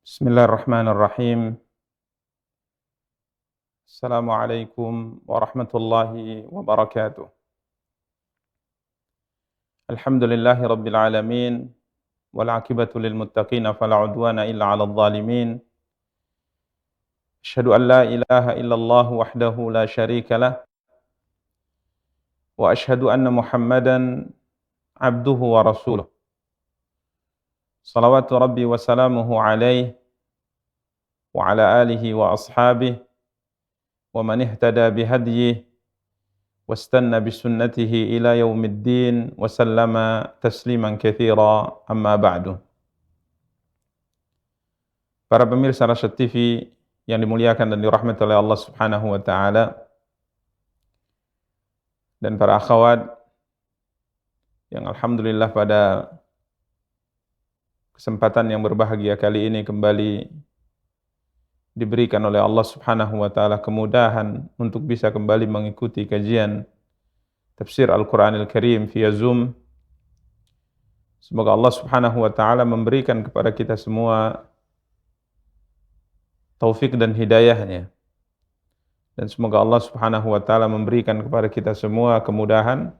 Bismillahirrahmanirrahim. Assalamualaikum warahmatullahi wabarakatuh. Alhamdulillahi rabbil alamin. Wal aqibatu lil muttaqina fala udwana illa 'alal zalimin. Asyhadu an la ilaha illallah wahdahu la syarika lah. Wa asyhadu anna Muhammadan abduhu wa rasuluh. Salawatu rabbi wa salamuhu alaihi wa ala alihi wa ashabihi wa man ihtada bihadyihi واستنى بسنته إلى يوم الدين وسلم تسليما كثيرا أما بعد. Para pemirsa Rasyad TV yang dimuliakan dan dirahmati oleh Allah Subhanahu wa taala, dan para akhwat yang alhamdulillah pada kesempatan yang berbahagia kali ini kembali diberikan oleh Allah Subhanahu wa taala kemudahan untuk bisa kembali mengikuti kajian tafsir Al-Qur'anil Karim via Zoom. Semoga Allah Subhanahu wa taala memberikan kepada kita semua taufik dan hidayahnya. Dan semoga Allah Subhanahu wa taala memberikan kepada kita semua kemudahan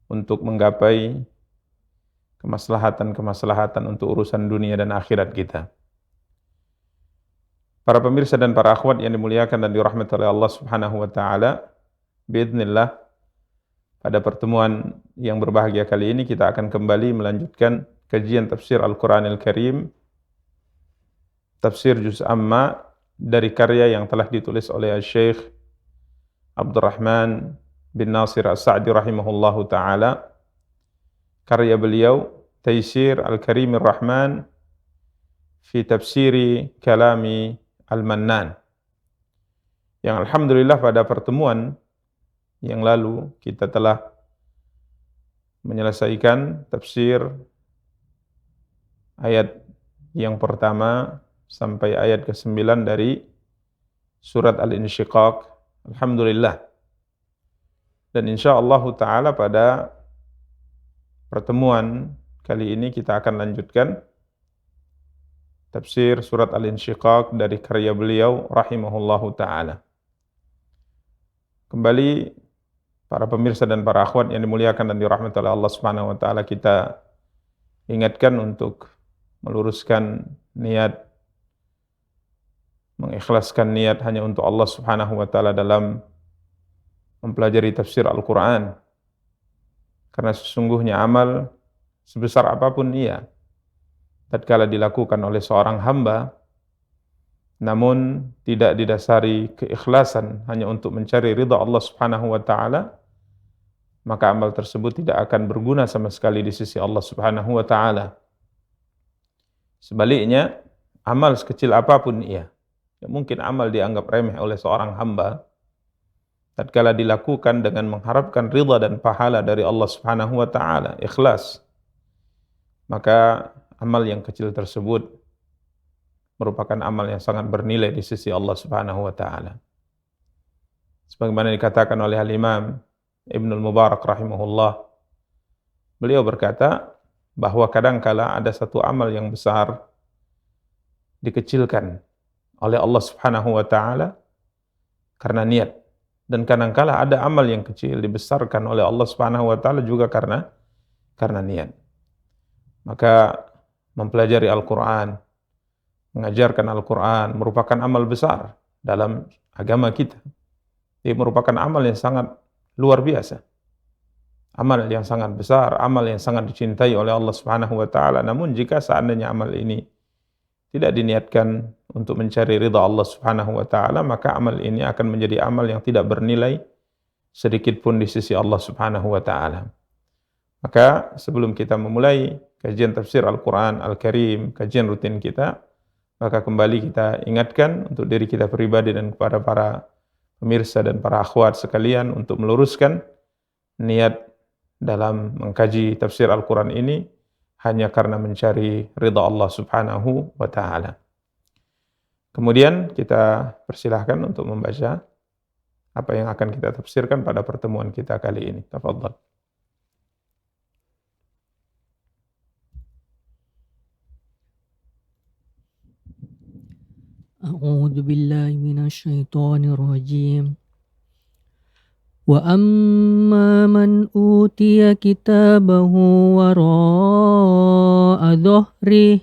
untuk menggapai kemaslahatan untuk urusan dunia dan akhirat kita. Para pemirsa dan para akhwat yang dimuliakan dan dirahmati oleh Allah Subhanahu wa taala, biidznillah pada pertemuan yang berbahagia kali ini kita akan kembali melanjutkan kajian tafsir Al-Qur'anil Karim, tafsir juz amma dari karya yang telah ditulis oleh Syekh Abdurrahman bin Nasir As-Sa'di rahimahullahu taala. Karya beliau Taysir Al-Karimir Rahman fi tafsiri kalami Al-Mannan, yang alhamdulillah pada pertemuan yang lalu kita telah menyelesaikan tafsir ayat yang pertama sampai ayat ke-9 dari surat Al-Insyiqaq, alhamdulillah. Dan insyaallah taala pada pertemuan kali ini kita akan lanjutkan tafsir surat Al-Insyiqaq dari karya beliau rahimahullahu ta'ala. Kembali para pemirsa dan para akhwat yang dimuliakan dan dirahmati oleh Allah Subhanahu wa ta'ala, kita ingatkan untuk meluruskan niat, mengikhlaskan niat hanya untuk Allah Subhanahu wa ta'ala dalam mempelajari tafsir Al-Quran. Karena sesungguhnya amal sebesar apapun ia, tatkala dilakukan oleh seorang hamba, namun tidak didasari keikhlasan hanya untuk mencari ridha Allah Subhanahu wa taala, maka amal tersebut tidak akan berguna sama sekali di sisi Allah Subhanahu wa taala. Sebaliknya, amal sekecil apapun ia, yang mungkin amal dianggap remeh oleh seorang hamba, tatkala dilakukan dengan mengharapkan ridha dan pahala dari Allah Subhanahu wa taala, ikhlas, maka amal yang kecil tersebut merupakan amal yang sangat bernilai di sisi Allah Subhanahu wa taala. Sebagaimana dikatakan oleh Al-Imam Ibnul Mubarak rahimahullah, beliau berkata bahwa kadangkala ada satu amal yang besar dikecilkan oleh Allah Subhanahu wa taala karena niat, dan kadangkala ada amal yang kecil dibesarkan oleh Allah Subhanahu wa taala juga karena niat. Maka mempelajari Al-Quran, mengajarkan Al-Quran merupakan amal besar dalam agama kita. Ini merupakan amal yang sangat luar biasa, amal yang sangat besar, amal yang sangat dicintai oleh Allah Subhanahu wa taala. Namun jika seandainya amal ini tidak diniatkan untuk mencari ridha Allah Subhanahu wa taala, maka amal ini akan menjadi amal yang tidak bernilai sedikit pun di sisi Allah Subhanahu wa taala. Maka sebelum kita memulai kajian tafsir Al-Quran Al-Karim, kajian rutin kita, maka kembali kita ingatkan untuk diri kita pribadi dan kepada para pemirsa dan para akhwat sekalian untuk meluruskan niat dalam mengkaji tafsir Al-Quran ini hanya karena mencari ridha Allah Subhanahu wa ta'ala. Kemudian kita persilahkan untuk membaca apa yang akan kita tafsirkan pada pertemuan kita kali ini. Tafadhal. أعوذ بالله من الشيطان الرجيم. وأما من أوتي كتابه وراء ظهره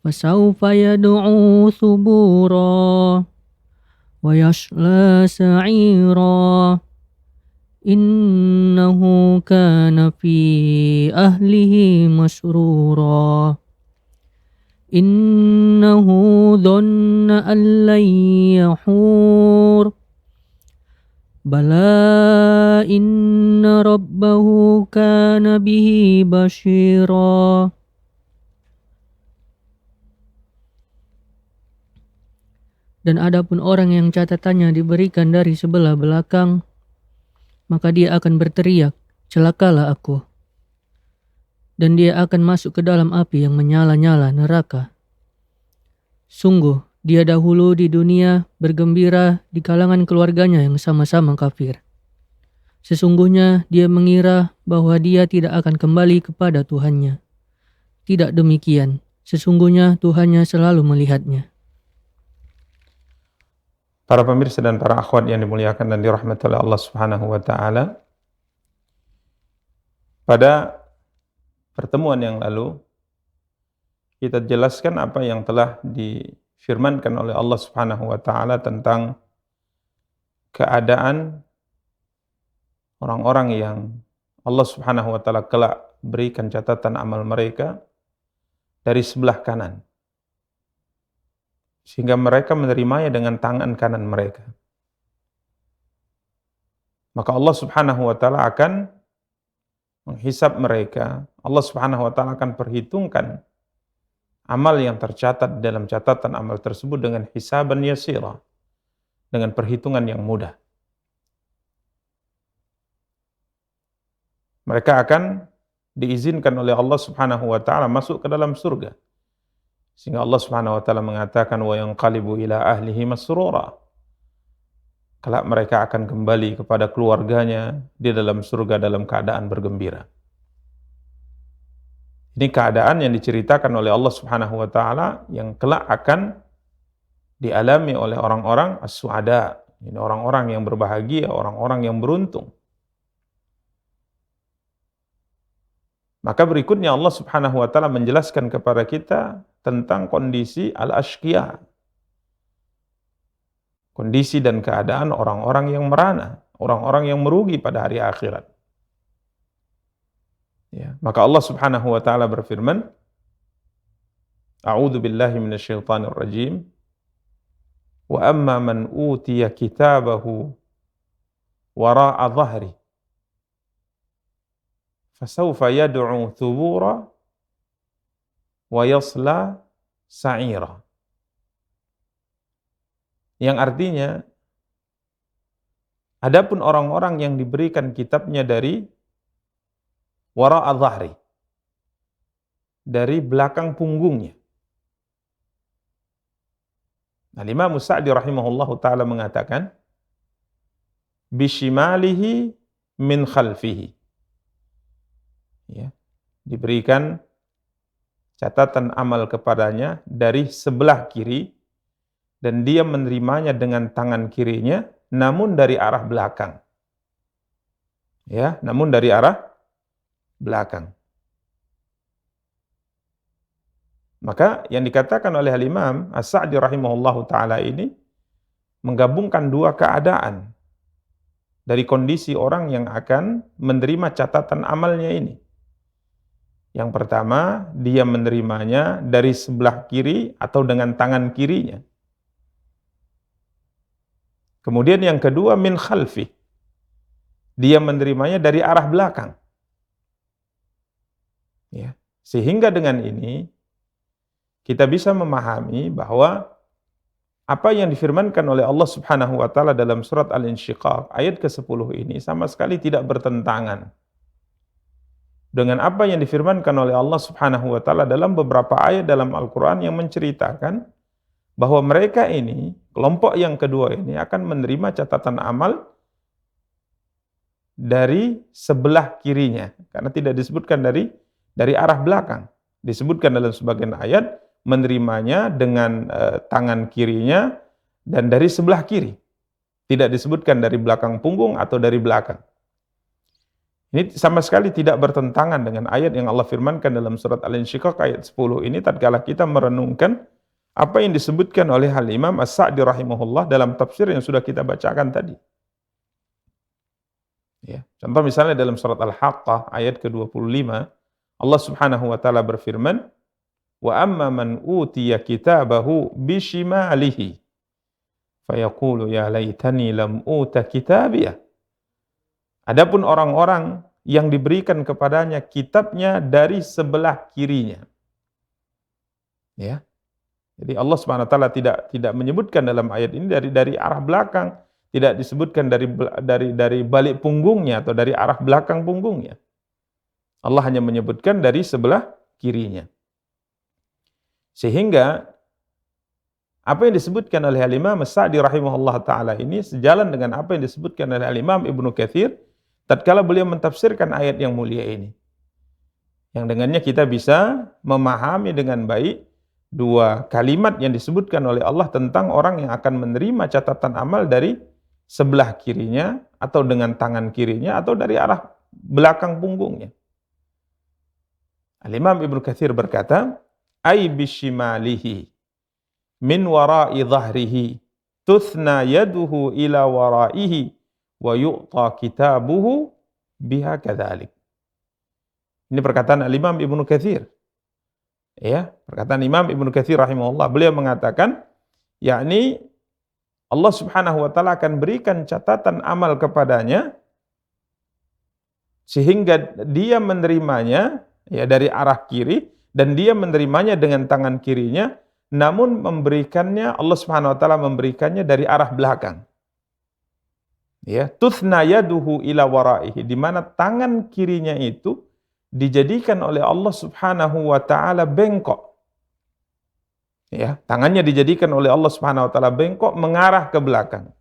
فسوف يدعو ثبورا ويصلى سعيرا إنه كان في أهله مسرورا إنه ظن أن لن يحور بلى إن ربه كان به بشيرا. Dan adapun orang yang catatannya diberikan dari sebelah belakang, maka dia akan berteriak, celakalah aku. Dan dia akan masuk ke dalam api yang menyala-nyala neraka. Sungguh, dia dahulu di dunia bergembira di kalangan keluarganya yang sama-sama kafir. Sesungguhnya dia mengira bahwa dia tidak akan kembali kepada Tuhannya. Tidak demikian, sesungguhnya Tuhannya selalu melihatnya. Para pemirsa dan para akhwat yang dimuliakan dan dirahmati oleh Allah Subhanahu wa taala. Pada pertemuan yang lalu kita jelaskan apa yang telah difirmankan oleh Allah Subhanahu wa taala tentang keadaan orang-orang yang Allah Subhanahu wa taala kelak berikan catatan amal mereka dari sebelah kanan, sehingga mereka menerimanya dengan tangan kanan mereka. Maka Allah Subhanahu wa taala akan menghisab mereka. Allah Subhanahu wa taala akan perhitungkan amal yang tercatat dalam catatan amal tersebut dengan hisaban yasira, dengan perhitungan yang mudah. Mereka akan diizinkan oleh Allah Subhanahu wa taala masuk ke dalam surga. Sehingga Allah Subhanahu wa taala mengatakan wa yanqalibu ila ahlihi masrura. Kelak mereka akan kembali kepada keluarganya di dalam surga dalam keadaan bergembira. Ini keadaan yang diceritakan oleh Allah Subhanahu wa taala yang kelak akan dialami oleh orang-orang as-su'ada. Ini orang-orang yang berbahagia, orang-orang yang beruntung. Maka berikutnya Allah Subhanahu wa taala menjelaskan kepada kita tentang kondisi al-ashqiya. Kondisi dan keadaan orang-orang yang merana, orang-orang yang merugi pada hari akhirat. Ya, maka Allah Subhanahu wa taala berfirman, A'udzu billahi minasyaitonir rajim. Wa amma man utiya kitabahu wara'a dhahri fasawfa yad'u thubura wa yasla sa'ira. Yang artinya, adapun orang-orang yang diberikan kitabnya dari wara'a dhahri, dari belakang punggungnya. Nah, Imam Sa'di rahimahullahu ta'ala mengatakan, bishimalihi min khalfihi. Ya, diberikan catatan amal kepadanya dari sebelah kiri, dan dia menerimanya dengan tangan kirinya, namun dari arah belakang. Ya, namun dari arah belakang. Maka yang dikatakan oleh Imam As-Sa'di rahimahullahu ta'ala ini menggabungkan dua keadaan dari kondisi orang yang akan menerima catatan amalnya ini. Yang pertama, dia menerimanya dari sebelah kiri atau dengan tangan kirinya. Kemudian yang kedua, min khalfi. Dia menerimanya dari arah belakang. Ya. Sehingga dengan ini, kita bisa memahami bahwa apa yang difirmankan oleh Allah Subhanahu wa taala dalam surat Al-Insyiqaq ayat ke-10 ini sama sekali tidak bertentangan dengan apa yang difirmankan oleh Allah Subhanahu wa taala dalam beberapa ayat dalam Al-Qur'an yang menceritakan bahwa mereka ini, kelompok yang kedua ini akan menerima catatan amal dari sebelah kirinya, karena tidak disebutkan dari arah belakang. Disebutkan dalam sebagian ayat menerimanya dengan tangan kirinya dan dari sebelah kiri. Tidak disebutkan dari belakang punggung atau dari belakang. Ini sama sekali tidak bertentangan dengan ayat yang Allah firmankan dalam surat Al-Insyiqaq ayat 10 ini tatkala kita merenungkan apa yang disebutkan oleh Al-Imam As-Sa'di rahimahullah dalam tafsir yang sudah kita bacakan tadi. Ya, contoh misalnya dalam surat Al-Haqqah ayat ke-25, Allah Subhanahu wa taala berfirman, "Wa amma man utiya kitabahu bishimalihi fayaqulu ya laitani lam uta kitabiyah." Adapun orang-orang yang diberikan kepadanya kitabnya dari sebelah kirinya. Ya. Jadi Allah Subhanahu wa taala tidak menyebutkan dalam ayat ini dari arah belakang, tidak disebutkan dari balik punggungnya atau dari arah belakang punggungnya. Allah hanya menyebutkan dari sebelah kirinya. Sehingga apa yang disebutkan oleh Al-Imam As-Sa'di rahimahullah taala ini sejalan dengan apa yang disebutkan oleh Al-Imam Ibnu Katsir tatkala beliau mentafsirkan ayat yang mulia ini. Yang dengannya kita bisa memahami dengan baik dua kalimat yang disebutkan oleh Allah tentang orang yang akan menerima catatan amal dari sebelah kirinya atau dengan tangan kirinya atau dari arah belakang punggungnya. Al-Imam Ibnu Katsir berkata, "Ai bishimalihi min wara'i dhahrihi tuthna yaduhu ila wara'ihi wa yu'ta kitabuhu biha kadzalik." Ini perkataan Al-Imam Ibnu Katsir. Ya, perkataan Imam Ibnu Katsir rahimahullah, beliau mengatakan yakni Allah Subhanahu wa taala akan berikan catatan amal kepadanya sehingga dia menerimanya ya dari arah kiri dan dia menerimanya dengan tangan kirinya, namun memberikannya Allah Subhanahu wa taala memberikannya dari arah belakang. Ya, tuthna yaduhu ila waraihi, di mana tangan kirinya itu dijadikan oleh Allah Subhanahu wa taala bengkok. Ya, tangannya dijadikan oleh Allah Subhanahu wa taala bengkok mengarah ke belakang.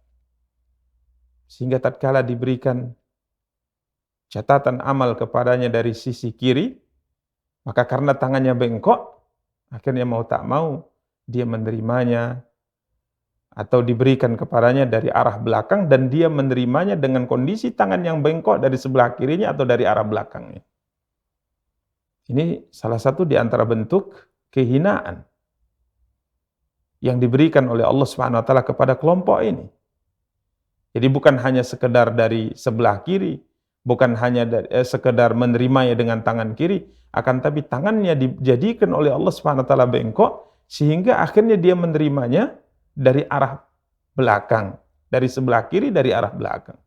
Sehingga tatkala diberikan catatan amal kepadanya dari sisi kiri, maka karena tangannya bengkok, akhirnya mau tak mau dia menerimanya atau diberikan kepadanya dari arah belakang dan dia menerimanya dengan kondisi tangan yang bengkok dari sebelah kirinya atau dari arah belakangnya. Ini salah satu di antara bentuk kehinaan yang diberikan oleh Allah Subhanahu wa taala kepada kelompok ini. Jadi bukan hanya sekedar dari sebelah kiri, bukan hanya sekedar menerimanya dengan tangan kiri, akan tapi tangannya dijadikan oleh Allah Subhanahu wa taala bengkok sehingga akhirnya dia menerimanya dari arah belakang, dari sebelah kiri dari arah belakang.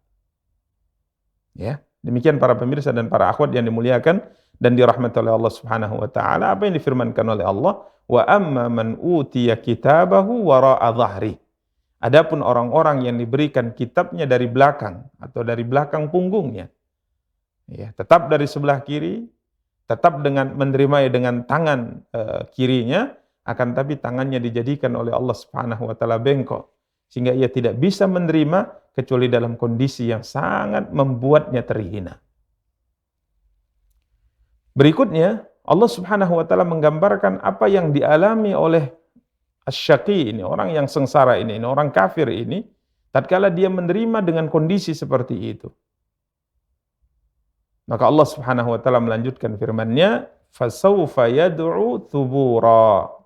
Ya, demikian para pemirsa dan para akhwat yang dimuliakan dan dirahmati oleh Allah Subhanahu wa taala, apa yang difirmankan oleh Allah, wa amma man utiya kitabahu wara'a dhahri. Adapun orang-orang yang diberikan kitabnya dari belakang atau dari belakang punggungnya, ya, tetap dari sebelah kiri, tetap dengan menerimanya dengan tangan kirinya, akan tapi tangannya dijadikan oleh Allah Subhanahu wa taala bengkok sehingga ia tidak bisa menerima kecuali dalam kondisi yang sangat membuatnya terhina. Berikutnya, Allah Subhanahu wa taala menggambarkan apa yang dialami oleh asy-syaqi ini, orang yang sengsara ini, orang kafir ini, tatkala dia menerima dengan kondisi seperti itu. Maka Allah Subhanahu wa taala melanjutkan firman-Nya, "Fasawfa yad'u thubura."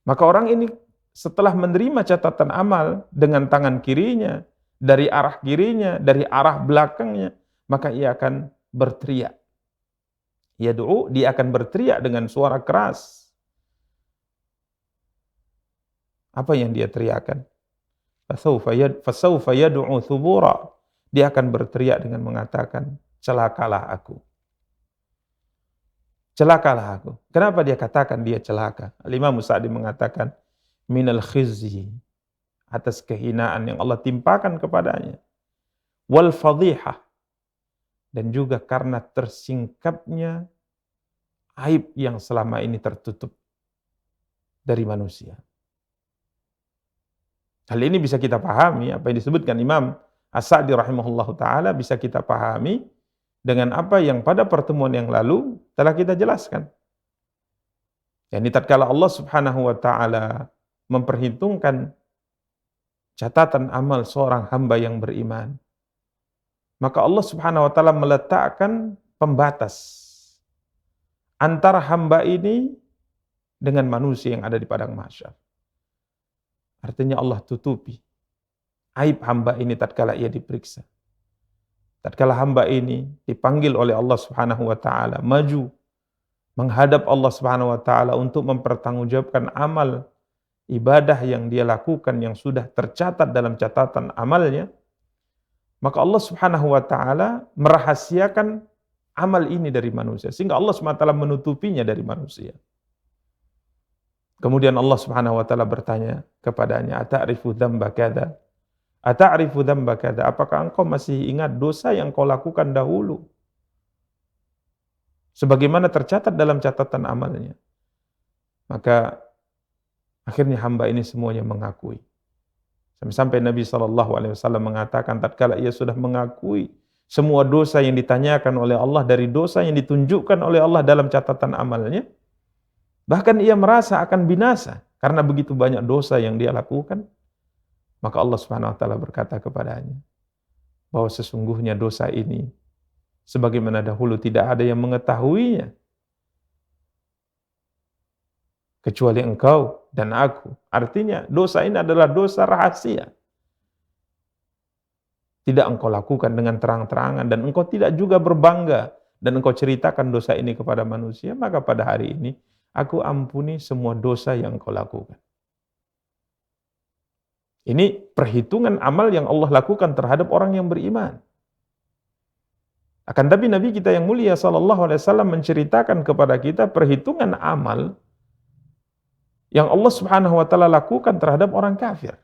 Maka orang ini setelah menerima catatan amal dengan tangan kirinya, dari arah kirinya, dari arah belakangnya, maka ia akan berteriak. Yad'u, dia akan berteriak dengan suara keras. Apa yang dia teriakkan? Fasawfa yad'u thubura. Dia akan berteriak dengan mengatakan, celakalah aku. Celakalah aku. Kenapa dia katakan dia celaka? Al-Imam Sa'di mengatakan, minal khizyi, atas kehinaan yang Allah timpakan kepadanya. Wal fadhihah, dan juga karena tersingkapnya aib yang selama ini tertutup dari manusia. Hal ini bisa kita pahami, apa yang disebutkan Imam As-Sa'di rahimahullahu ta'ala bisa kita pahami dengan apa yang pada pertemuan yang lalu telah kita jelaskan. Yani tatkala Allah Subhanahu wa taala memperhitungkan catatan amal seorang hamba yang beriman, maka Allah Subhanahu wa taala meletakkan pembatas antara hamba ini dengan manusia yang ada di padang mahsyar. Artinya Allah tutupi aib hamba ini tatkala ia diperiksa. Tatkala hamba ini dipanggil oleh Allah Subhanahu wa taala maju menghadap Allah Subhanahu wa taala untuk mempertanggungjawabkan amal ibadah yang dia lakukan yang sudah tercatat dalam catatan amalnya, maka Allah Subhanahu wa taala merahasiakan amal ini dari manusia sehingga Allah Subhanahu wa taala menutupinya dari manusia. Kemudian Allah Subhanahu wa taala bertanya kepadanya, "Ata'rifu dzamba kadza? Ata'rifu dzamba kadza? Apakah engkau masih ingat dosa yang kau lakukan dahulu? Sebagaimana tercatat dalam catatan amalnya." Maka akhirnya hamba ini semuanya mengakui. Sampai Nabi SAW mengatakan tatkala ia sudah mengakui semua dosa yang ditanyakan oleh Allah dari dosa yang ditunjukkan oleh Allah dalam catatan amalnya, bahkan ia merasa akan binasa karena begitu banyak dosa yang dia lakukan, maka Allah Subhanahu wa taala berkata kepadanya bahwa sesungguhnya dosa ini sebagaimana dahulu tidak ada yang mengetahuinya kecuali engkau dan aku. Artinya dosa ini adalah dosa rahasia. Tidak engkau lakukan dengan terang-terangan dan engkau tidak juga berbangga dan engkau ceritakan dosa ini kepada manusia, maka pada hari ini aku ampuni semua dosa yang engkau lakukan. Ini perhitungan amal yang Allah lakukan terhadap orang yang beriman. Akan tapi Nabi kita yang mulia sallallahu alaihi wasallam menceritakan kepada kita perhitungan amal yang Allah Subhanahu wa taala lakukan terhadap orang kafir.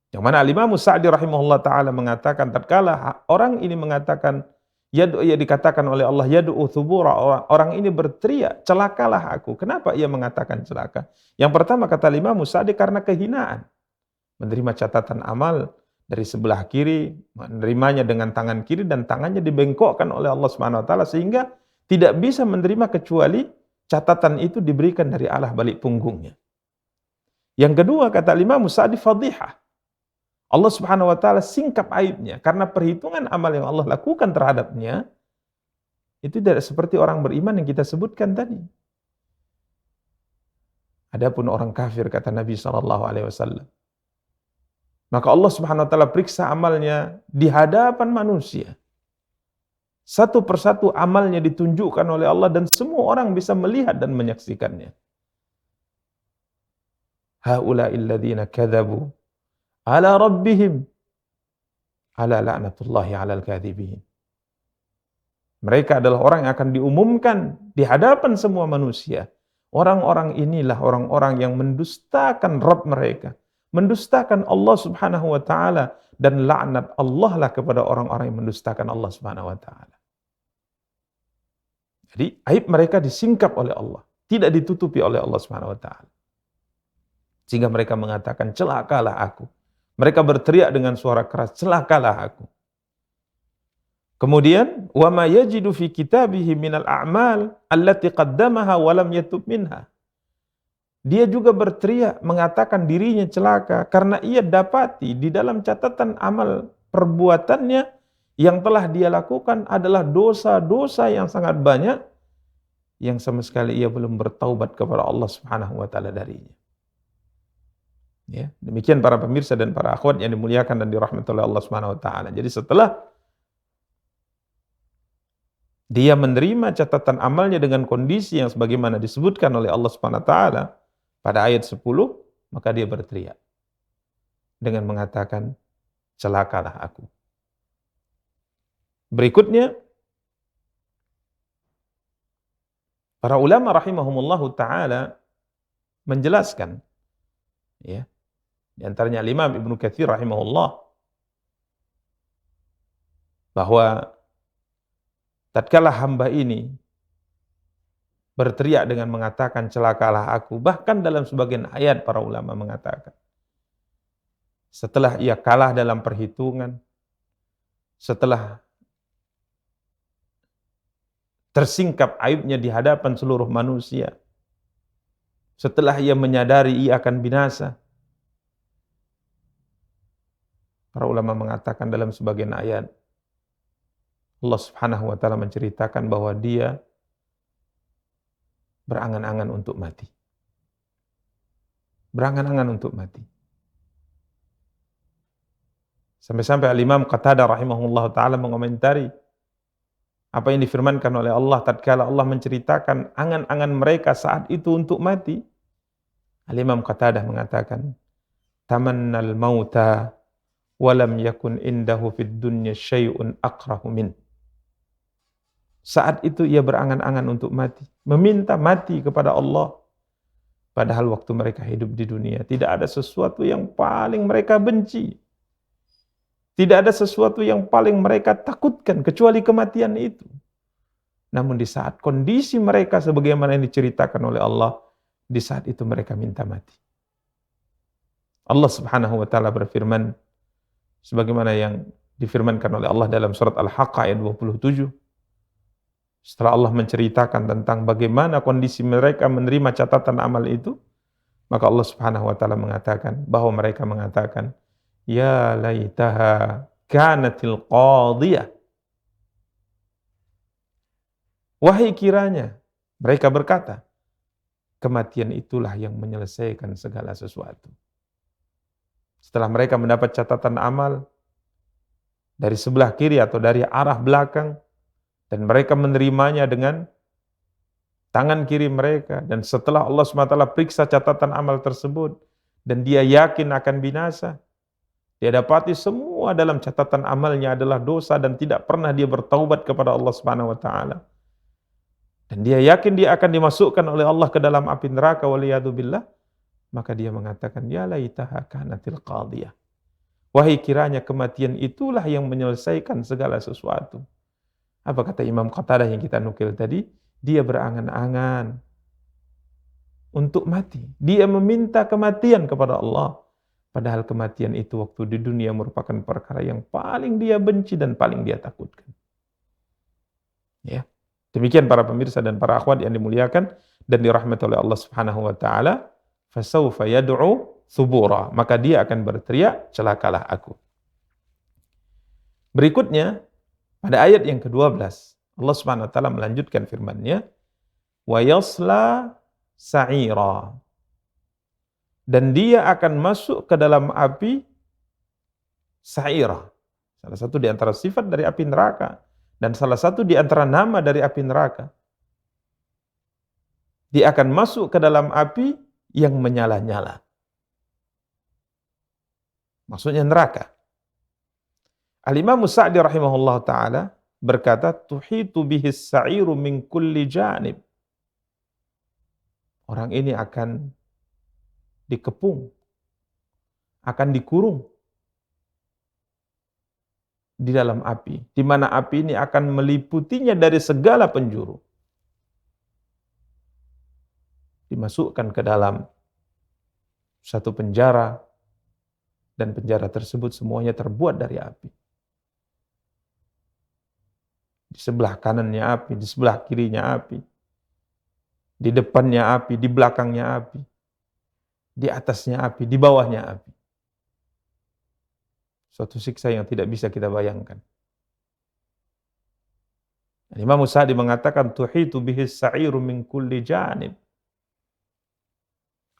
Yang mana Al-Imam Sa'di rahimahullah taala mengatakan tatkala orang ini mengatakan ia dikatakan oleh Allah yad'u thubura, orang ini berteriak celakalah aku. Kenapa ia mengatakan celaka? Yang pertama kata Imam Sa'di karena kehinaan. Menerima catatan amal dari sebelah kiri, menerimanya dengan tangan kiri dan tangannya dibengkokkan oleh Allah Subhanahu wa taala sehingga tidak bisa menerima kecuali catatan itu diberikan dari Allah balik punggungnya. Yang kedua kata Imam Sa'di fadhihah. Allah Subhanahu wa taala singkap aibnya karena perhitungan amal yang Allah lakukan terhadapnya itu tidak seperti orang beriman yang kita sebutkan tadi. Adapun orang kafir kata Nabi sallallahu alaihi wasallam, maka Allah Subhanahu wa taala periksa amalnya di hadapan manusia. Satu persatu amalnya ditunjukkan oleh Allah dan semua orang bisa melihat dan menyaksikannya. Haula'il ladzina kadzabu ala rabbihim ala la'natullahi 'alal kadzibin. Mereka adalah orang yang akan diumumkan di hadapan semua manusia. Orang-orang inilah orang-orang yang mendustakan Rabb mereka, mendustakan Allah Subhanahu wa taala dan laknat Allah lah kepada orang-orang yang mendustakan Allah Subhanahu wa taala. Jadi aib mereka disingkap oleh Allah, tidak ditutupi oleh Allah Subhanahu wa taala. Sehingga mereka mengatakan celakalah aku. Mereka berteriak dengan suara keras, celakalah aku. Kemudian, wa ma yajidu fi kitabihi minal a'mal allati qaddamaha wa lam yatub minha. Dia juga berteriak mengatakan dirinya celaka karena ia dapati di dalam catatan amal perbuatannya yang telah dia lakukan adalah dosa-dosa yang sangat banyak yang sama sekali ia belum bertaubat kepada Allah Subhanahu wa taala darinya. Ya, demikian para pemirsa dan para akhwat yang dimuliakan dan dirahmati oleh Allah Subhanahu wa taala. Jadi setelah dia menerima catatan amalnya dengan kondisi yang sebagaimana disebutkan oleh Allah Subhanahu wa taala pada ayat 10, maka dia berteriak dengan mengatakan celakalah aku. Berikutnya para ulama rahimahumullahu taala menjelaskan, ya, di antaranya Imam Ibnu Katsir rahimahullah, bahwa tatkala hamba ini berteriak dengan mengatakan celakalah aku, bahkan dalam sebagian ayat para ulama mengatakan setelah ia kalah dalam perhitungan, setelah tersingkap aibnya di hadapan seluruh manusia. Setelah ia menyadari ia akan binasa. Para ulama mengatakan dalam sebagian ayat, Allah Subhanahu wa taala menceritakan bahwa dia berangan-angan untuk mati. Berangan-angan untuk mati. Sampai-sampai Al-Imam Qatadah rahimahullah ta'ala mengomentari apa yang difirmankan oleh Allah tatkala Allah menceritakan angan-angan mereka saat itu untuk mati. Al-Imam Qatadah mengatakan, tamannal mauta walam yakun indahu fid dunya syai'un aqrahu min. Saat itu ia berangan-angan untuk mati, meminta mati kepada Allah. Padahal waktu mereka hidup di dunia tidak ada sesuatu yang paling mereka benci. Tidak ada sesuatu yang paling mereka takutkan kecuali kematian itu. Namun di saat kondisi mereka sebagaimana yang diceritakan oleh Allah, di saat itu mereka minta mati. Allah Subhanahu wa taala berfirman sebagaimana yang difirmankan oleh Allah dalam surat Al-Haqqah ayat 27. Setelah Allah menceritakan tentang bagaimana kondisi mereka menerima catatan amal itu, maka Allah Subhanahu wa taala mengatakan bahwa mereka mengatakan, ya laitaha kanatil qadiyah. Wahai kiranya, mereka berkata, kematian itulah yang menyelesaikan segala sesuatu. Setelah mereka mendapat catatan amal dari sebelah kiri atau dari arah belakang, dan mereka menerimanya dengan tangan kiri mereka, dan setelah Allah SWT periksa catatan amal tersebut, dan dia yakin akan binasa, dia dapati semua dalam catatan amalnya adalah dosa dan tidak pernah dia bertaubat kepada Allah SWT. Dan dia yakin dia akan dimasukkan oleh Allah ke dalam api neraka waliyadzubillah, maka dia mengatakan, ya laitaha kanatil qadiyah. Wahai kiranya kematian itulah yang menyelesaikan segala sesuatu. Apa kata Imam Qatadah yang kita nukil tadi? Dia berangan-angan untuk mati. Dia meminta kematian kepada Allah. Padahal kematian itu waktu di dunia merupakan perkara yang paling dia benci dan paling dia takutkan. Ya. Demikian para pemirsa dan para akhwat yang dimuliakan dan dirahmati oleh Allah Subhanahu wa taala, fasawfa yad'u thubura, maka dia akan berteriak, celakalah aku. Berikutnya pada ayat yang ke-12, Allah Subhanahu wa taala melanjutkan firman-Nya, wa yasla sa'ira. Dan dia akan masuk ke dalam api sa'ira. Salah satu di antara sifat dari api neraka dan salah satu di antara nama dari api neraka. Dia akan masuk ke dalam api yang menyala-nyala. Maksudnya neraka. Al-Imam Sa'di rahimahullah ta'ala berkata, tuhitu bihis sa'iru min kulli janib. Orang ini akan dikepung, akan dikurung di dalam api, di mana api ini akan meliputinya dari segala penjuru. Dimasukkan ke dalam satu penjara, dan penjara tersebut semuanya terbuat dari api. Di sebelah kanannya api, di sebelah kirinya api, di depannya api, di belakangnya api, di atasnya api, di bawahnya api. Suatu siksa yang tidak bisa kita bayangkan. Imam Sa'di mengatakan, tuhitu bihis sa'iru min kulli janib.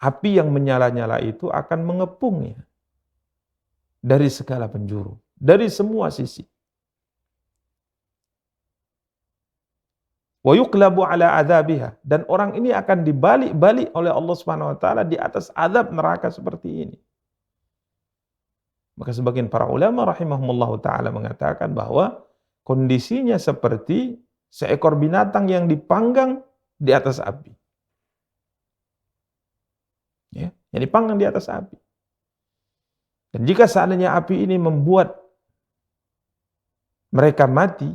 Api yang menyala-nyala itu akan mengepungnya dari segala penjuru, dari semua sisi. Wa yuqlabu ala adzabiha, dan orang ini akan dibalik-balik oleh Allah Subhanahu wa taala di atas azab neraka seperti ini. Maka sebagian para ulama rahimahumullah taala mengatakan bahwa kondisinya seperti seekor binatang yang dipanggang di atas api. Ya, yang dipanggang di atas api. Dan jika seandainya api ini membuat mereka mati,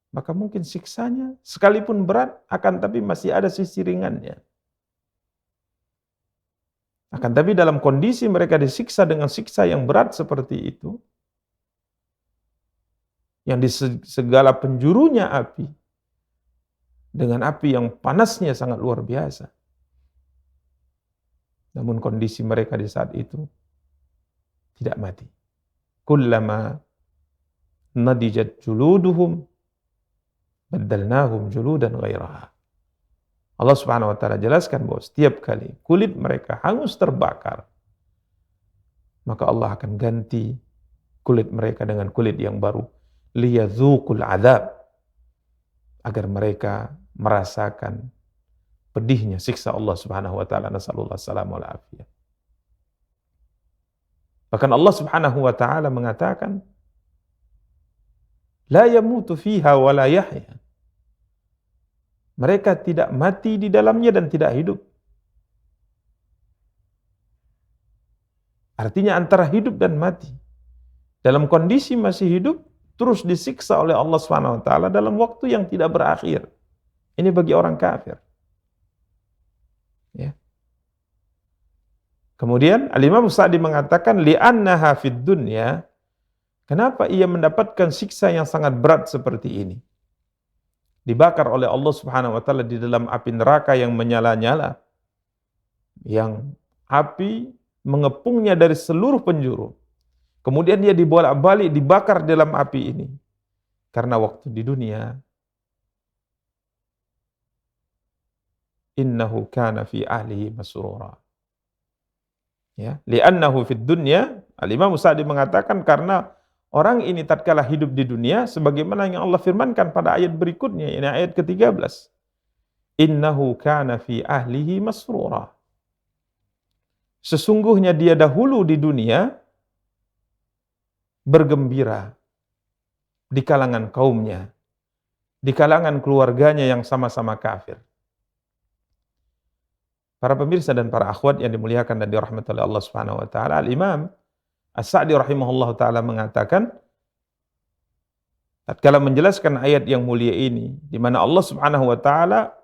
maka mungkin siksanya sekalipun berat, akan tapi masih ada sisi ringannya. Akan tapi dalam kondisi mereka disiksa dengan siksa yang berat seperti itu, yang di segala penjurunya api, dengan api yang panasnya sangat luar biasa. Namun kondisi mereka di saat itu tidak mati. Kullama nadijat juluduhum baddalnahum juludan ghairaha. Allah Subhanahu wa taala jelaskan bahwa setiap kali kulit mereka hangus terbakar, maka Allah akan ganti kulit mereka dengan kulit yang baru, liyadzuqul adzab, agar mereka merasakan pedihnya siksa Allah Subhanahu wa taala. Nasallallahu alaihi wal afiyah. Bahkan Allah Subhanahu wa taala mengatakan, la yamutu fiha wa la yahya. Mereka tidak mati di dalamnya dan tidak hidup. Artinya antara hidup dan mati. Dalam kondisi masih hidup, terus disiksa oleh Allah Subhanahu wa taala dalam waktu yang tidak berakhir. Ini bagi orang kafir. Ya. Kemudian Al-Imam Sa'di mengatakan li'annaha fid dunya, kenapa ia mendapatkan siksa yang sangat berat seperti ini? Dibakar oleh Allah Subhanahu wa taala di dalam api neraka yang menyala-nyala, yang api mengepungnya dari seluruh penjuru. Kemudian dia dibolak-balik dibakar dalam api ini. Karena waktu di dunia, innahu kana fi ahlihi masrura. Ya, li'annahu fid dunya, Al-Imam Sa'di mengatakan karena orang ini tatkala hidup di dunia sebagaimana yang Allah firmankan pada ayat berikutnya, ini ayat ke-13. Innahu kana fi ahlihi masrura. Sesungguhnya dia dahulu di dunia bergembira di kalangan kaumnya, di kalangan keluarganya yang sama-sama kafir. Para pemirsa dan para akhwat yang dimuliakan dan dirahmati oleh Allah Subhanahu wa taala, Al-Imam As-Sa'di rahimahullah taala mengatakan tatkala menjelaskan ayat yang mulia ini, di mana Allah Subhanahu wa taala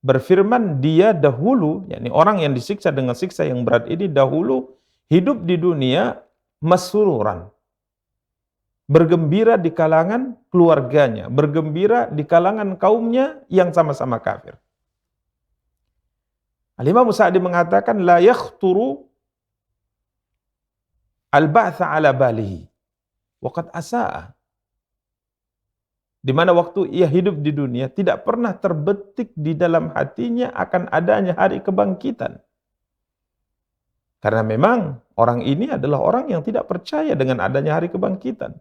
berfirman dia dahulu, yakni orang yang disiksa dengan siksa yang berat ini dahulu hidup di dunia masruran, bergembira di kalangan keluarganya, bergembira di kalangan kaumnya yang sama-sama kafir. Al-Imam Sa'di mengatakan la yakhturu al-ba'tha ala balihi wa qad asa'a. Di mana waktu ia hidup di dunia tidak pernah terbetik di dalam hatinya akan adanya hari kebangkitan. Karena memang orang ini adalah orang yang tidak percaya dengan adanya hari kebangkitan.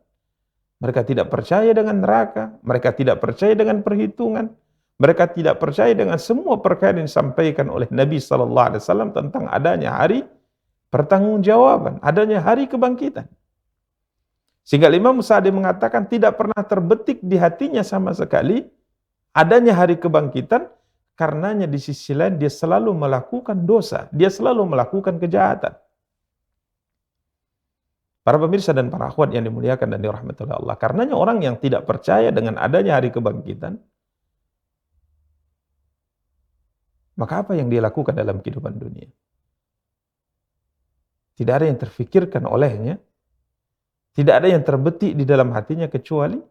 Mereka tidak percaya dengan neraka, mereka tidak percaya dengan perhitungan, mereka tidak percaya dengan semua perkara yang disampaikan oleh Nabi SAW tentang adanya hari pertanggungjawaban, adanya hari kebangkitan. Sehingga Imam Sa'di mengatakan tidak pernah terbetik di hatinya sama sekali adanya hari kebangkitan, karenanya di sisi lain dia selalu melakukan dosa, dia selalu melakukan kejahatan. Para pemirsa dan para akhwat yang dimuliakan dan dirahmati oleh Allah, karenanya orang yang tidak percaya dengan adanya hari kebangkitan, maka apa yang dia lakukan dalam kehidupan dunia? Tidak ada yang terfikirkan olehnya, tidak ada yang terbetik di dalam hatinya kecuali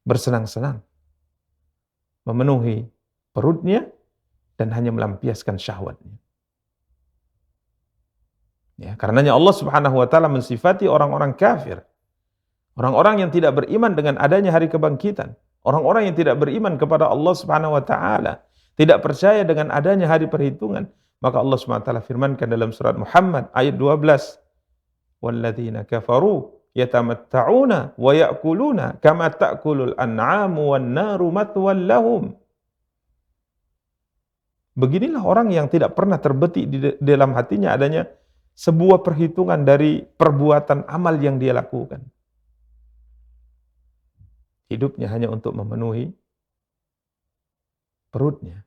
bersenang-senang, memenuhi perutnya, dan hanya melampiaskan syahwatnya. Ya, karenanya Allah Subhanahu wa taala mensifati orang-orang kafir, orang-orang yang tidak beriman dengan adanya hari kebangkitan, orang-orang yang tidak beriman kepada Allah Subhanahu wa taala, tidak percaya dengan adanya hari perhitungan. Maka Allah Subhanahu wa taala firmankan dalam surat Muhammad ayat 12, "Walladzina kafaru yatamatta'una wa ya'kuluna kama ta'kulul an'amu wan naru matwal lahum." Beginilah orang yang tidak pernah terbetik di dalam hatinya adanya sebuah perhitungan dari perbuatan amal yang dia lakukan. Hidupnya hanya untuk memenuhi perutnya.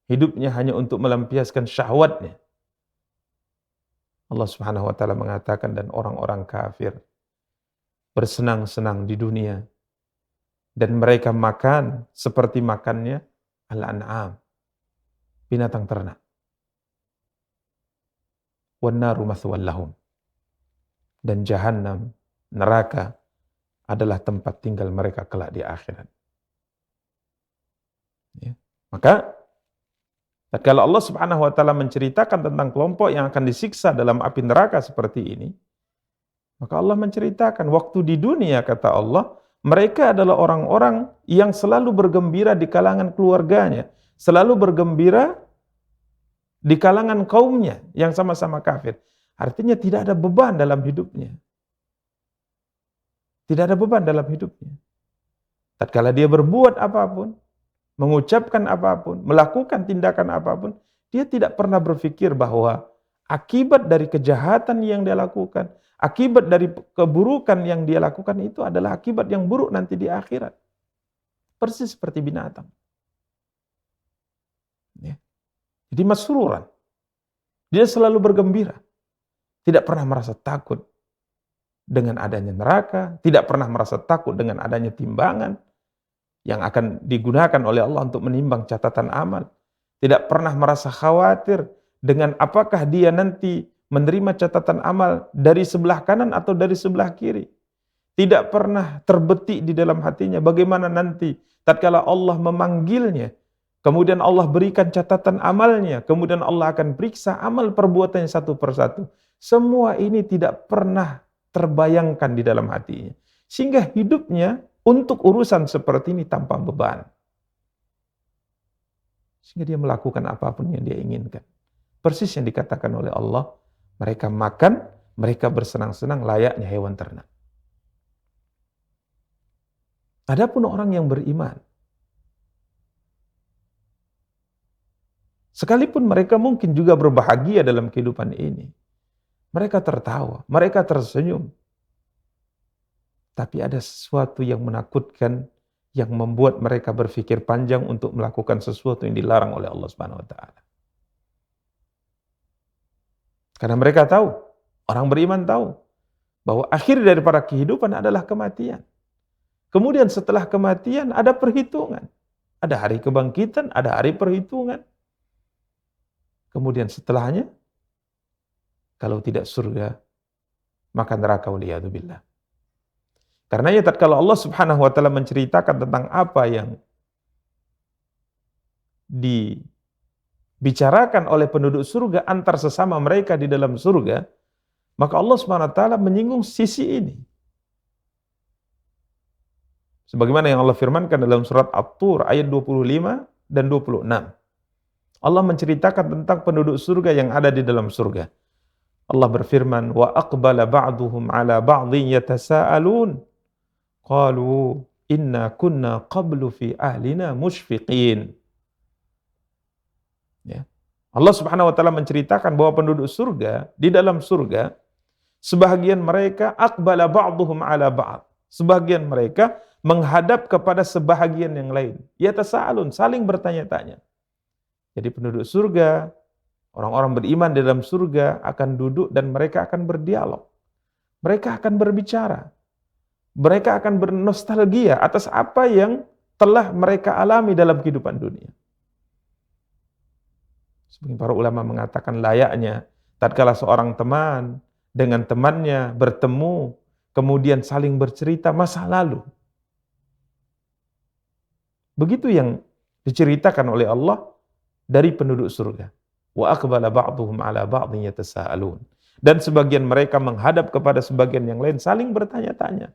Hidupnya hanya untuk melampiaskan syahwatnya. Allah Subhanahu wa taala mengatakan dan orang-orang kafir bersenang-senang di dunia dan mereka makan seperti makannya al-an'am, binatang ternak. Wan naru mathwal lahum. Dan jahanam, neraka adalah tempat tinggal mereka kelak di akhirat. Ya. Maka kalau Allah Subhanahu wa taala menceritakan tentang kelompok yang akan disiksa dalam api neraka seperti ini, maka Allah menceritakan waktu di dunia, kata Allah, mereka adalah orang-orang yang selalu bergembira di kalangan keluarganya, selalu bergembira di kalangan kaumnya yang sama-sama kafir. Artinya tidak ada beban dalam hidupnya. Tidak ada beban dalam hidupnya. Tatkala dia berbuat apapun, mengucapkan apapun, melakukan tindakan apapun, dia tidak pernah berpikir bahwa akibat dari kejahatan yang dia lakukan, akibat dari keburukan yang dia lakukan itu adalah akibat yang buruk nanti di akhirat. Persis seperti binatang. Ya. Jadi masruran. Dia selalu bergembira. Tidak pernah merasa takut dengan adanya neraka, tidak pernah merasa takut dengan adanya timbangan yang akan digunakan oleh Allah untuk menimbang catatan amal. Tidak pernah merasa khawatir dengan apakah dia nanti menerima catatan amal dari sebelah kanan atau dari sebelah kiri. Tidak pernah terbetik di dalam hatinya bagaimana nanti tatkala Allah memanggilnya, kemudian Allah berikan catatan amalnya, kemudian Allah akan periksa amal perbuatannya satu persatu. Semua ini tidak pernah terbayangkan di dalam hatinya. Sehingga hidupnya untuk urusan seperti ini tanpa beban. Sehingga dia melakukan apapun yang dia inginkan. Persis yang dikatakan oleh Allah, mereka makan, mereka bersenang-senang layaknya hewan ternak. Adapun orang yang beriman, sekalipun mereka mungkin juga berbahagia dalam kehidupan ini, mereka tertawa, mereka tersenyum. Tapi ada sesuatu yang menakutkan yang membuat mereka berpikir panjang untuk melakukan sesuatu yang dilarang oleh Allah Subhanahu wa taala. Karena mereka tahu, orang beriman tahu bahwa akhir daripada kehidupan adalah kematian. Kemudian setelah kematian ada perhitungan. Ada hari kebangkitan, ada hari perhitungan. Kemudian setelahnya, kalau tidak surga, maka neraka, waliyadzubillah. Karenanya tatkala Allah Subhanahu wa taala menceritakan tentang apa yang dibicarakan oleh penduduk surga antar sesama mereka di dalam surga, maka Allah Subhanahu wa taala menyinggung sisi ini. Sebagaimana yang Allah firmankan dalam surat At-Tur ayat 25 dan 26. Allah menceritakan tentang penduduk surga yang ada di dalam surga. Allah berfirman, wa aqbala ba'duhum 'ala ba'dhin yatasaalun qalu inna kunna qablu fi ahlina musyfiqin. Ya. Allah Subhanahu wa taala menceritakan bahwa penduduk surga di dalam surga sebahagian mereka aqbala ba'duhum 'ala ba'd. Sebagian mereka menghadap kepada sebahagian yang lain. Yatasaalun, saling bertanya-tanya. Jadi penduduk surga, orang-orang beriman di dalam surga akan duduk dan mereka akan berdialog. Mereka akan berbicara. Mereka akan bernostalgia atas apa yang telah mereka alami dalam kehidupan dunia. Sebagian para ulama mengatakan layaknya tatkala seorang teman dengan temannya bertemu, kemudian saling bercerita masa lalu. Begitu yang diceritakan oleh Allah dari penduduk surga. Wa aqbala ba'duhum 'ala ba'dhin yatasaalun. Dan sebagian mereka menghadap kepada sebagian yang lain saling bertanya-tanya.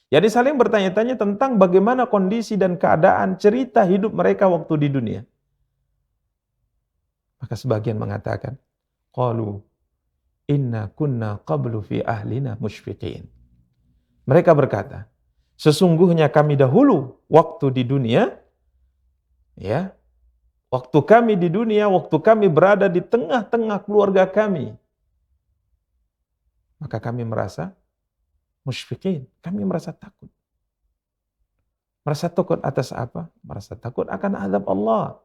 Jadi saling bertanya-tanya tentang bagaimana kondisi dan keadaan cerita hidup mereka waktu di dunia. Maka sebagian mengatakan, qalu inna kunna qablu fi ahlina musyfiqin. Mereka berkata, sesungguhnya kami dahulu waktu di dunia, ya, waktu kami di dunia, waktu kami berada di tengah-tengah keluarga kami, maka kami merasa musyfiqin, kami merasa takut. Merasa takut atas apa? Merasa takut akan azab Allah.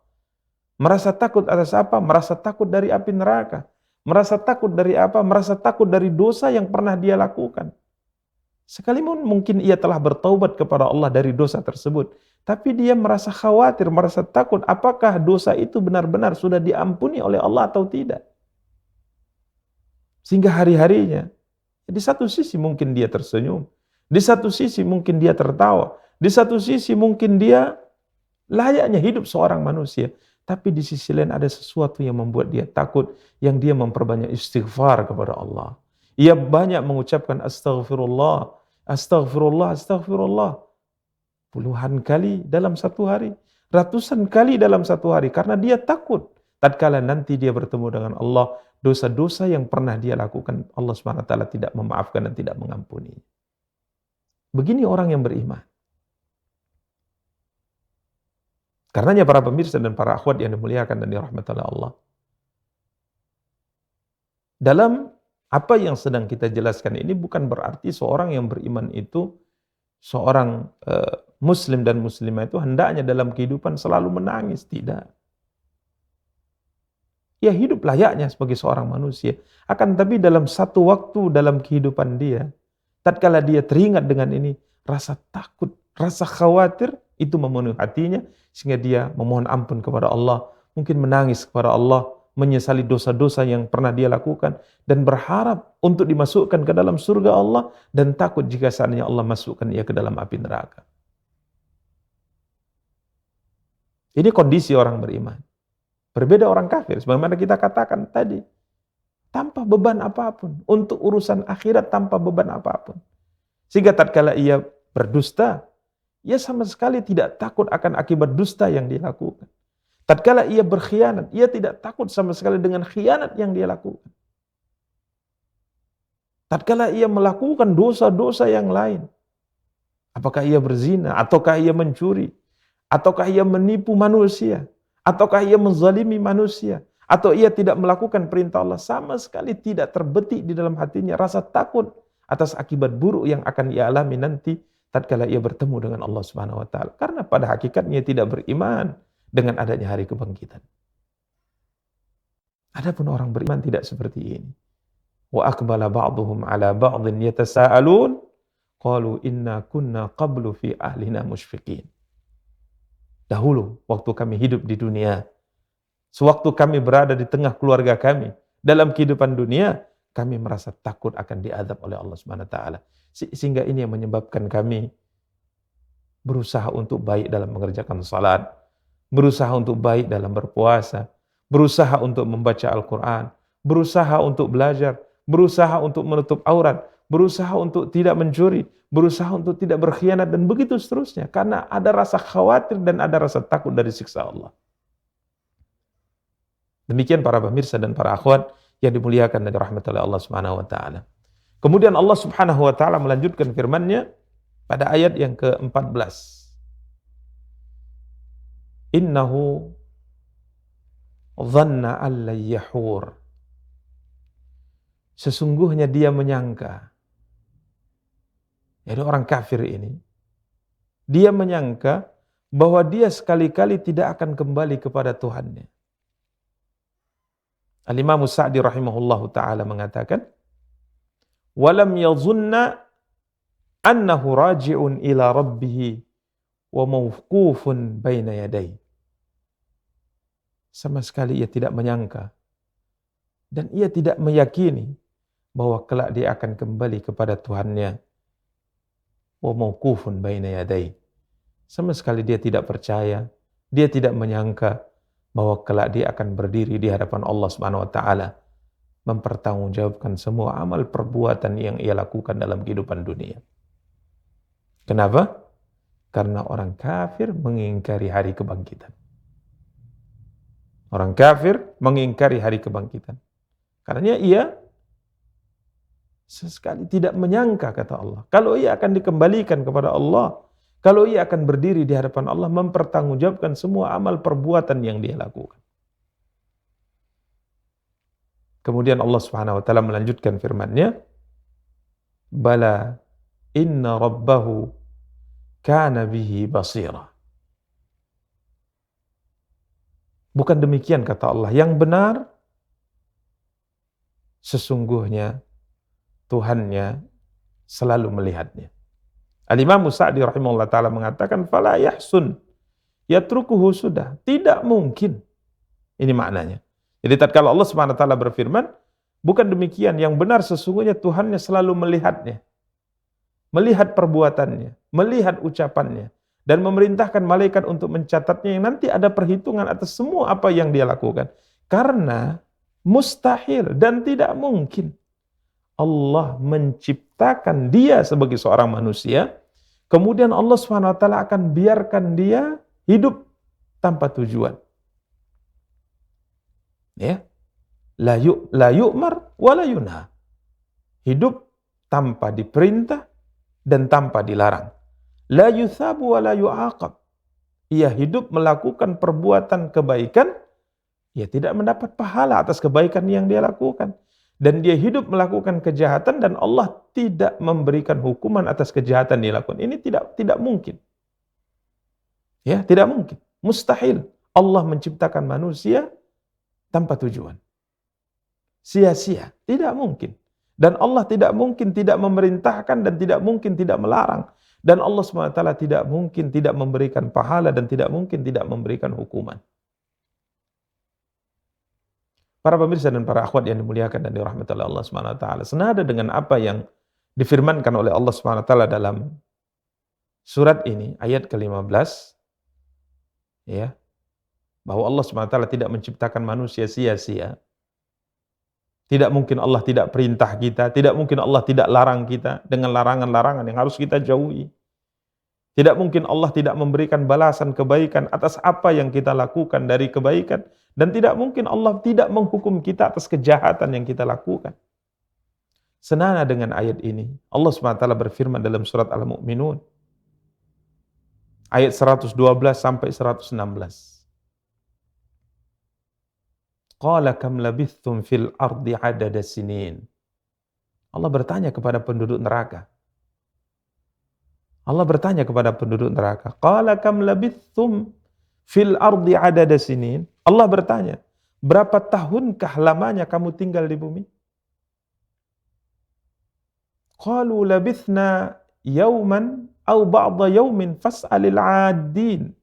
Merasa takut atas apa? Merasa takut dari api neraka. Merasa takut dari apa? Merasa takut dari dosa yang pernah dia lakukan. Sekalipun mungkin ia telah bertaubat kepada Allah dari dosa tersebut, tapi dia merasa khawatir, merasa takut apakah dosa itu benar-benar sudah diampuni oleh Allah atau tidak. Sehingga hari-harinya, di satu sisi mungkin dia tersenyum, di satu sisi mungkin dia tertawa, di satu sisi mungkin dia layaknya hidup seorang manusia. Tapi di sisi lain ada sesuatu yang membuat dia takut, yang dia memperbanyak istighfar kepada Allah. Ia banyak mengucapkan astaghfirullah, astaghfirullah, astaghfirullah. Puluhan kali dalam satu hari, ratusan kali dalam satu hari, karena dia takut tatkala nanti dia bertemu dengan Allah, dosa-dosa yang pernah dia lakukan, Allah SWT tidak memaafkan dan tidak mengampuni. Begini orang yang beriman. Karenanya para pemirsa dan para akhwat yang dimuliakan dan dirahmati oleh Allah, dalam apa yang sedang kita jelaskan ini bukan berarti seorang yang beriman itu, seorang muslim dan muslimah itu hendaknya dalam kehidupan selalu menangis. Tidak. Ya hidup layaknya sebagai seorang manusia. Akan tapi dalam satu waktu dalam kehidupan dia, tatkala dia teringat dengan ini, rasa takut, rasa khawatir itu memenuhi hatinya, sehingga dia memohon ampun kepada Allah, mungkin menangis kepada Allah, menyesali dosa-dosa yang pernah dia lakukan, dan berharap untuk dimasukkan ke dalam surga Allah, dan takut jika seandainya Allah masukkan ia ke dalam api neraka. Ini kondisi orang beriman. Berbeda orang kafir, sebagaimana kita katakan tadi, tanpa beban apapun, untuk urusan akhirat tanpa beban apapun. Sehingga tatkala ia berdusta, ia sama sekali tidak takut akan akibat dusta yang dia lakukan. Tatkala ia berkhianat, ia tidak takut sama sekali dengan khianat yang dia lakukan. Tatkala ia melakukan dosa-dosa yang lain, apakah ia berzina, ataukah ia mencuri, ataukah ia menipu manusia, ataukah ia menzalimi manusia, atau ia tidak melakukan perintah Allah, sama sekali tidak terbetik di dalam hatinya rasa takut atas akibat buruk yang akan ia alami nanti tatkala ia bertemu dengan Allah Subhanahu wa taala. Karena pada hakikatnya tidak beriman dengan adanya hari kebangkitan. Adapun orang beriman tidak seperti ini. Wa aqbala ba'dhum 'ala ba'dhin yatasaalun qalu inna kunna qablu fi ahlina musyfiqin. Dahulu waktu kami hidup di dunia, sewaktu kami berada di tengah keluarga kami, dalam kehidupan dunia, kami merasa takut akan diazab oleh Allah Subhanahu wa taala. Sehingga ini yang menyebabkan kami berusaha untuk baik dalam mengerjakan salat, berusaha untuk baik dalam berpuasa, berusaha untuk membaca Al-Quran, berusaha untuk belajar, berusaha untuk menutup aurat, berusaha untuk tidak mencuri, berusaha untuk tidak berkhianat, dan begitu seterusnya. Karena ada rasa khawatir dan ada rasa takut dari siksa Allah. Demikian para pemirsa dan para akhwat yang dimuliakan dan dirahmati oleh Allah Subhanahu wa taala. Kemudian Allah Subhanahu wa taala melanjutkan firman-Nya pada ayat yang ke-14. Innahu dhanna an la yahur. Sesungguhnya dia menyangka. Jadi orang kafir ini, dia menyangka bahwa dia sekali-kali tidak akan kembali kepada Tuhannya. Al-Imam Sa'di rahimahullahu ta'ala mengatakan, walam yadhunna annahu raji'un ila rabbih wa mawqufun baina yadayhi. Sama sekali ia tidak menyangka dan ia tidak meyakini bahwa kelak dia akan kembali kepada Tuhannya. Wa mawqufun baina yadayhi. Sama sekali dia tidak percaya, dia tidak menyangka bahwa kelak dia akan berdiri di hadapan Allah Subhanahu wa taala, mempertanggungjawabkan semua amal perbuatan yang ia lakukan dalam kehidupan dunia. Kenapa? Karena orang kafir mengingkari hari kebangkitan. Orang kafir mengingkari hari kebangkitan. Karena ia sesekali tidak menyangka, kata Allah, kalau ia akan dikembalikan kepada Allah, kalau ia akan berdiri di hadapan Allah, mempertanggungjawabkan semua amal perbuatan yang dia lakukan. Kemudian Allah Subhanahu wa taala melanjutkan firman-Nya, bala inna rabbahu kana bihi basira. Bukan demikian, kata Allah, yang benar sesungguhnya Tuhannya selalu melihatnya. Al-Imam Sa'di rahimahullah ta'ala mengatakan, fala yahsun yatrukuhu sudah. Tidak mungkin. Ini maknanya. Jadi tatkala Allah Subhanahu wa taala berfirman, bukan demikian, yang benar sesungguhnya Tuhannya selalu melihatnya. Melihat perbuatannya, melihat ucapannya, dan memerintahkan malaikat untuk mencatatnya, yang nanti ada perhitungan atas semua apa yang dia lakukan. Karena mustahil dan tidak mungkin Allah menciptakan dia sebagai seorang manusia, kemudian Allah SWT akan biarkan dia hidup tanpa tujuan. Ya, la yu'mar wa la yunha. Hidup tanpa diperintah dan tanpa dilarang. La yuthabu wa la yu'aqab. Ia hidup melakukan perbuatan kebaikan, ia tidak mendapat pahala atas kebaikan yang dia lakukan. Dan dia hidup melakukan kejahatan dan Allah tidak memberikan hukuman atas kejahatan dia lakukan. Ini tidak mungkin. Ya, tidak mungkin. Mustahil Allah menciptakan manusia tanpa tujuan. Sia-sia, tidak mungkin. Dan Allah tidak mungkin tidak memerintahkan dan tidak mungkin tidak melarang. Dan Allah SWT tidak mungkin tidak memberikan pahala dan tidak mungkin tidak memberikan hukuman. Para pemirsa dan para akhwat yang dimuliakan dan dirahmati oleh Allah SWT, senada dengan apa yang difirmankan oleh Allah SWT dalam surat ini, ayat ke-15, ya, bahwa Allah SWT tidak menciptakan manusia sia-sia. Tidak mungkin Allah tidak perintah kita, tidak mungkin Allah tidak larang kita dengan larangan-larangan yang harus kita jauhi. Tidak mungkin Allah tidak memberikan balasan kebaikan atas apa yang kita lakukan dari kebaikan, dan tidak mungkin Allah tidak menghukum kita atas kejahatan yang kita lakukan. Senada dengan ayat ini, Allah SWT berfirman dalam surat Al-Mu'minun, ayat 112 sampai 116. Qala kam labithtum fil ardi adada sinin. Allah bertanya kepada penduduk neraka. Allah bertanya kepada penduduk neraka. Qala kam labithtum fil ardi adada sinin. Allah bertanya, berapa tahunkah lamanya kamu tinggal di bumi? Qalu labithna yawman aw ba'da yawmin fas'alil 'addin.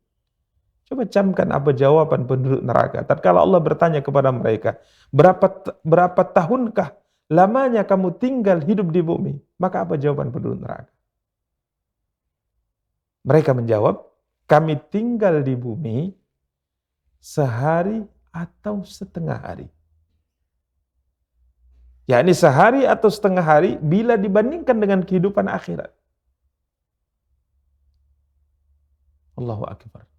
Coba camkan apa jawaban penduduk neraka. Tatkala Allah bertanya kepada mereka, berapa tahunkah lamanya kamu tinggal hidup di bumi? Maka apa jawaban penduduk neraka? Mereka menjawab, kami tinggal di bumi sehari atau setengah hari. Yakni sehari atau setengah hari bila dibandingkan dengan kehidupan akhirat. Allahu Akbar.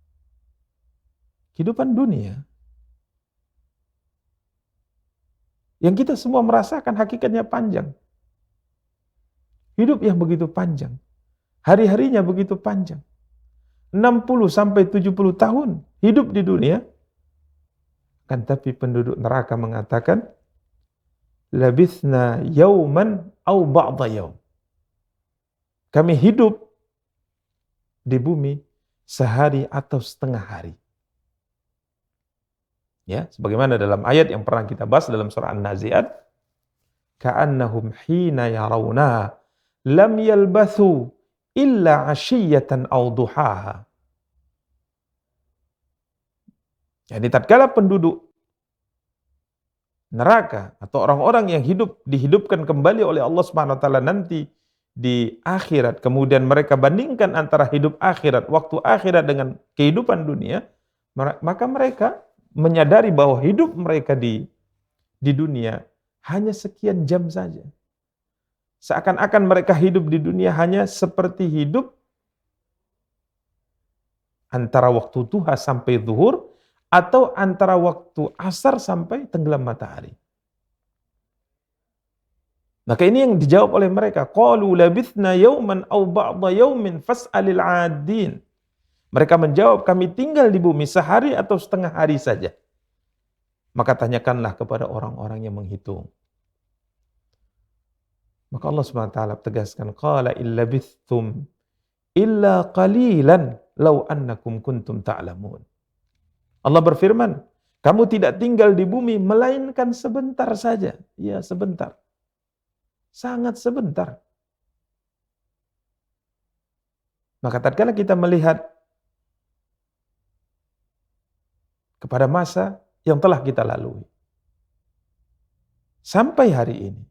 Kehidupan dunia yang kita semua merasakan hakikatnya panjang. Hidup yang begitu panjang. Hari-harinya begitu panjang. 60 sampai 70 tahun hidup di dunia. Kan tapi penduduk neraka mengatakan, labithna yauman au ba'da yaum. Kami hidup di bumi sehari atau setengah hari. Ya, sebagaimana dalam ayat yang pernah kita bahas dalam surah An-Nazi'at, ka'annahum hina yarawna lam yalbathu illa 'ashiyatan aw duhaha. Jadi tatkala penduduk neraka atau orang-orang yang dihidupkan kembali oleh Allah Subhanahu wa taala nanti di akhirat, kemudian mereka bandingkan antara hidup akhirat, waktu akhirat dengan kehidupan dunia, maka mereka menyadari bahwa hidup mereka di dunia hanya sekian jam saja. Seakan-akan mereka hidup di dunia hanya seperti hidup antara waktu duha sampai zuhur, atau antara waktu asar sampai tenggelam matahari. Maka ini yang dijawab oleh mereka. Qalu labithna yawman aw ba'da yawmin fas'alil 'addin. Mereka menjawab, kami tinggal di bumi sehari atau setengah hari saja. Maka tanyakanlah kepada orang-orang yang menghitung. Maka Allah SWT tegaskan, qala illa bithtum illa qalilan law annakum kuntum ta'lamun. Allah berfirman, kamu tidak tinggal di bumi melainkan sebentar saja. Ya, sebentar. Sangat sebentar. Maka tatkala kita melihat kepada masa yang telah kita lalui sampai hari ini,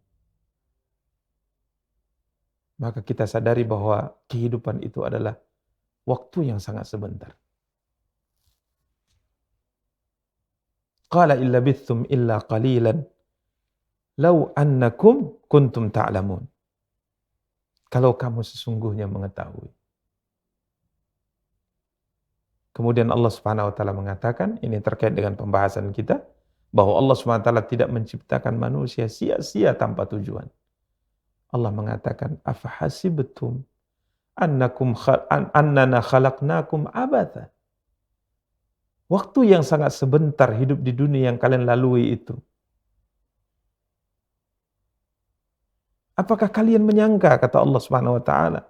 maka kita sadari bahwa kehidupan itu adalah waktu yang sangat sebentar. Qala illa bithum illa qalilan law annakum kuntum ta'lamun. Kalau kamu sesungguhnya mengetahui. Kemudian Allah Subhanahu wa taala mengatakan, ini terkait dengan pembahasan kita, bahwa Allah Subhanahu wa taala tidak menciptakan manusia sia-sia tanpa tujuan. Allah mengatakan, afahasibtum annana khalaqnakum abatha. Waktu yang sangat sebentar hidup di dunia yang kalian lalui itu. Apakah kalian menyangka, kata Allah Subhanahu wa taala?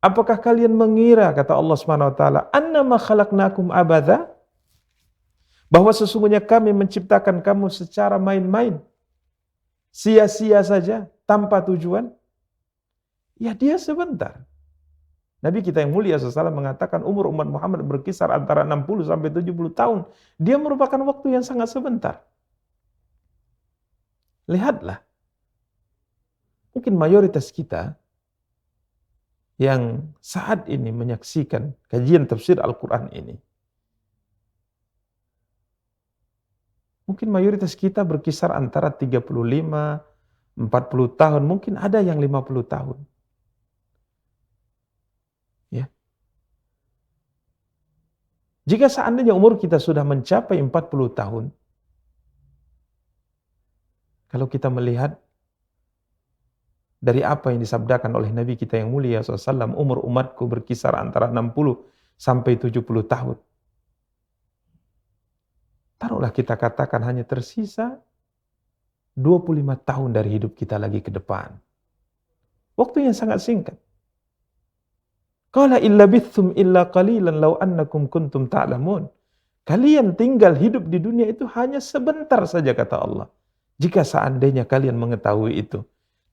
Apakah kalian mengira, kata Allah Subhanahu wa taala, annama khalaqnakum abatha? Bahwa sesungguhnya kami menciptakan kamu secara main-main, sia-sia saja, tanpa tujuan? Ya, dia sebentar. Nabi kita yang mulia SAW mengatakan umur umat Muhammad berkisar antara 60 sampai 70 tahun. Dia merupakan waktu yang sangat sebentar. Lihatlah. Mungkin mayoritas kita yang saat ini menyaksikan kajian tafsir Al-Quran ini, mungkin mayoritas kita berkisar antara 35, 40 tahun, mungkin ada yang 50 tahun. Ya. Jika seandainya umur kita sudah mencapai 40 tahun, kalau kita melihat dari apa yang disabdakan oleh Nabi kita yang mulia SAW, umur umatku berkisar antara 60 sampai 70 tahun. Taruhlah kita katakan hanya tersisa 25 tahun dari hidup kita lagi ke depan. Waktu yang sangat singkat. Qala illa bithum illa qalilan law annakum kuntum ta'lamun. Kalian tinggal hidup di dunia itu hanya sebentar saja, kata Allah. Jika seandainya kalian mengetahui itu.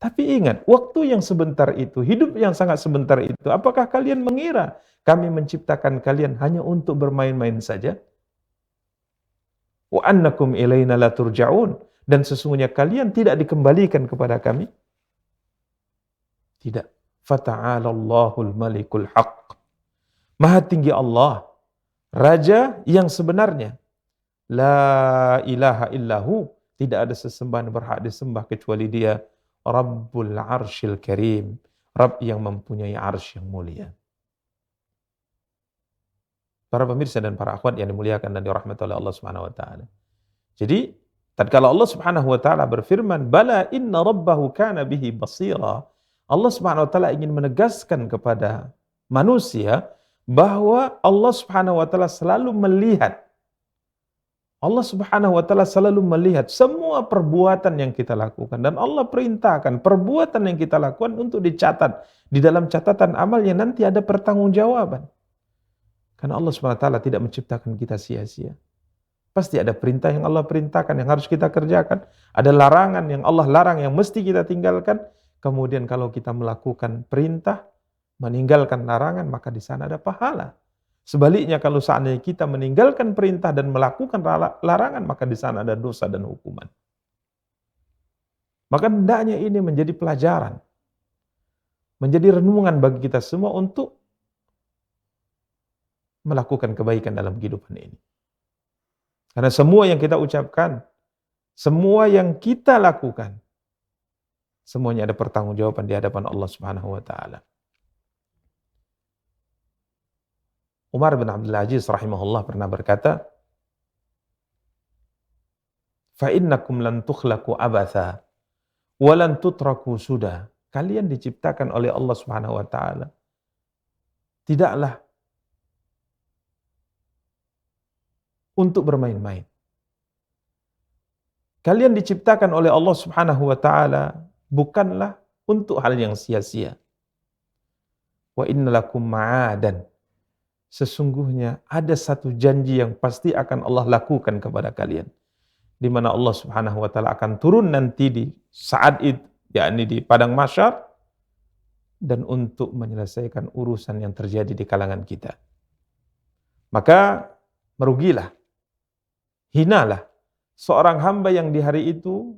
Tapi ingat, waktu yang sebentar itu, hidup yang sangat sebentar itu, apakah kalian mengira kami menciptakan kalian hanya untuk bermain-main saja? Wa annakum ilaina la turja'un. Dan sesungguhnya kalian tidak dikembalikan kepada kami? Tidak. Fata'alallahul malikul haq. Maha tinggi Allah, Raja yang sebenarnya. La ilaha illahu. Tidak ada sesembahan berhak disembah kecuali Dia. Rabbul arshil karim. Rabb yang mempunyai arsy yang mulia. Para pemirsa dan para akhwat yang dimuliakan dan dirahmati oleh Allah Subhanahu wa taala. Jadi, tatkala Allah Subhanahu wa taala berfirman, "Bala inna rabbahu kana bihi basira." Allah Subhanahu wa taala ingin menegaskan kepada manusia bahwa Allah Subhanahu wa taala selalu melihat. Allah Subhanahu wa taala selalu melihat semua perbuatan yang kita lakukan, dan Allah perintahkan perbuatan yang kita lakukan untuk dicatat di dalam catatan amal yang nanti ada pertanggungjawaban. Karena Allah Subhanahu wa taala tidak menciptakan kita sia-sia. Pasti ada perintah yang Allah perintahkan yang harus kita kerjakan, ada larangan yang Allah larang yang mesti kita tinggalkan. Kemudian kalau kita melakukan perintah, meninggalkan larangan, maka di sana ada pahala. Sebaliknya kalau seandainya kita meninggalkan perintah dan melakukan larangan, maka di sana ada dosa dan hukuman. Maka hendaknya ini menjadi pelajaran, menjadi renungan bagi kita semua untuk melakukan kebaikan dalam kehidupan ini. Karena semua yang kita ucapkan, semua yang kita lakukan, semuanya ada pertanggungjawaban di hadapan Allah Subhanahu wa taala. Umar bin Abdul Aziz rahimahullah pernah berkata, "Fa innakum lan tukhlaqu abatha wa lan tutraku suda." Kalian diciptakan oleh Allah Subhanahu wa taala tidaklah untuk bermain-main. Kalian diciptakan oleh Allah Subhanahu wa taala bukanlah untuk hal yang sia-sia. Wa innalakum ma'adan. Sesungguhnya ada satu janji yang pasti akan Allah lakukan kepada kalian. Di mana Allah Subhanahu wa taala akan turun nanti di saat itu, yakni di padang mahsyar, dan untuk menyelesaikan urusan yang terjadi di kalangan kita. Maka merugilah, hinalah seorang hamba yang di hari itu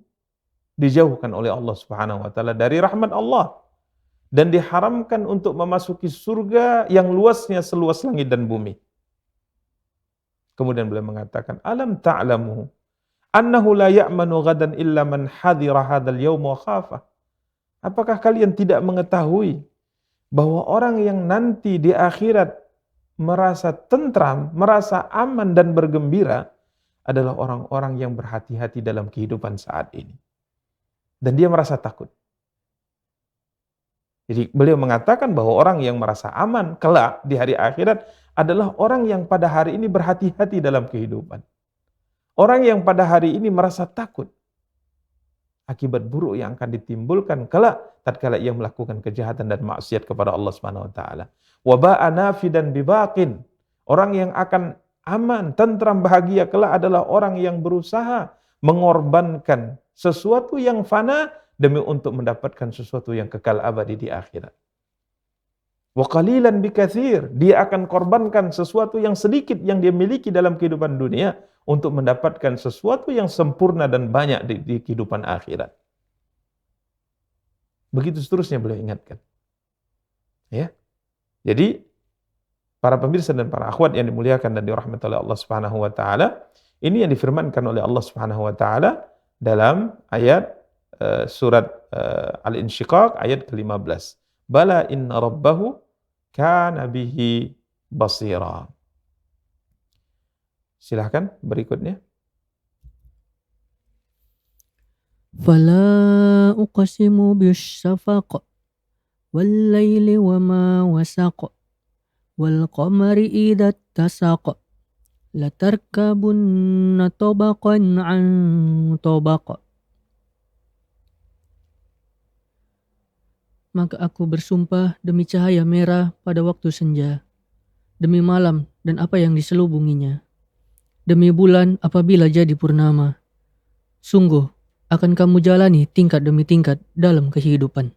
dijauhkan oleh Allah Subhanahu wa taala dari rahmat Allah, dan diharamkan untuk memasuki surga yang luasnya seluas langit dan bumi. Kemudian beliau mengatakan, alam ta'lamu annahu la ya'manu ghadan illa man hadira hadzal yaum wa khafa. Apakah kalian tidak mengetahui bahwa orang yang nanti di akhirat merasa tentram, merasa aman dan bergembira adalah orang-orang yang berhati-hati dalam kehidupan saat ini. Dan dia merasa takut. Jadi beliau mengatakan bahwa orang yang merasa aman kelak di hari akhirat adalah orang yang pada hari ini berhati-hati dalam kehidupan. Orang yang pada hari ini merasa takut akibat buruk yang akan ditimbulkan kelak tatkala ia melakukan kejahatan dan maksiat kepada Allah Subhanahu wa taala. Wa ba'a nafidan bibaqin. Orang yang akan aman, tentram, bahagia kelak adalah orang yang berusaha mengorbankan sesuatu yang fana demi untuk mendapatkan sesuatu yang kekal abadi di akhirat. Wa qalilan bikatsir, dia akan korbankan sesuatu yang sedikit yang dia miliki dalam kehidupan dunia untuk mendapatkan sesuatu yang sempurna dan banyak di kehidupan akhirat. Begitu seterusnya beliau ingatkan. Ya. Jadi para pemirsa dan para akhwat yang dimuliakan dan dirahmati oleh Allah Subhanahu wa taala, ini yang difirmankan oleh Allah Subhanahu wa taala dalam ayat surat Al-Insyiqaq ayat ke-15. Bala inna rabbahu kana bihi basira. Silahkan berikutnya. Fala uqsimu bisyafaq wal laili wama wasaq wal qamari idza tasaq latarkabunna tabaqan an tabaq. Maka aku bersumpah demi cahaya merah pada waktu senja, demi malam dan apa yang diselubunginya, demi bulan apabila jadi purnama. Sungguh, akan kamu jalani tingkat demi tingkat dalam kehidupan.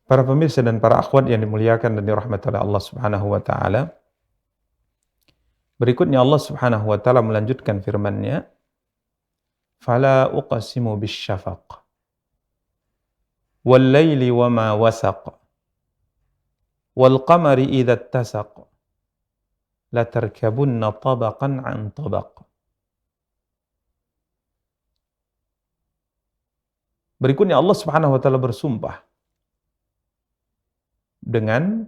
Para pemirsa dan para akhwat yang dimuliakan dan dirahmati oleh Allah Subhanahu wa taala. Berikutnya Allah Subhanahu wa taala melanjutkan firman-Nya, "Fala uqsimu bisyafaq wal laili wama wasaq wal qamari idza ittasaq la tarkabunna tabaqan an tabaq." Berikutnya Allah Subhanahu wa taala bersumpah dengan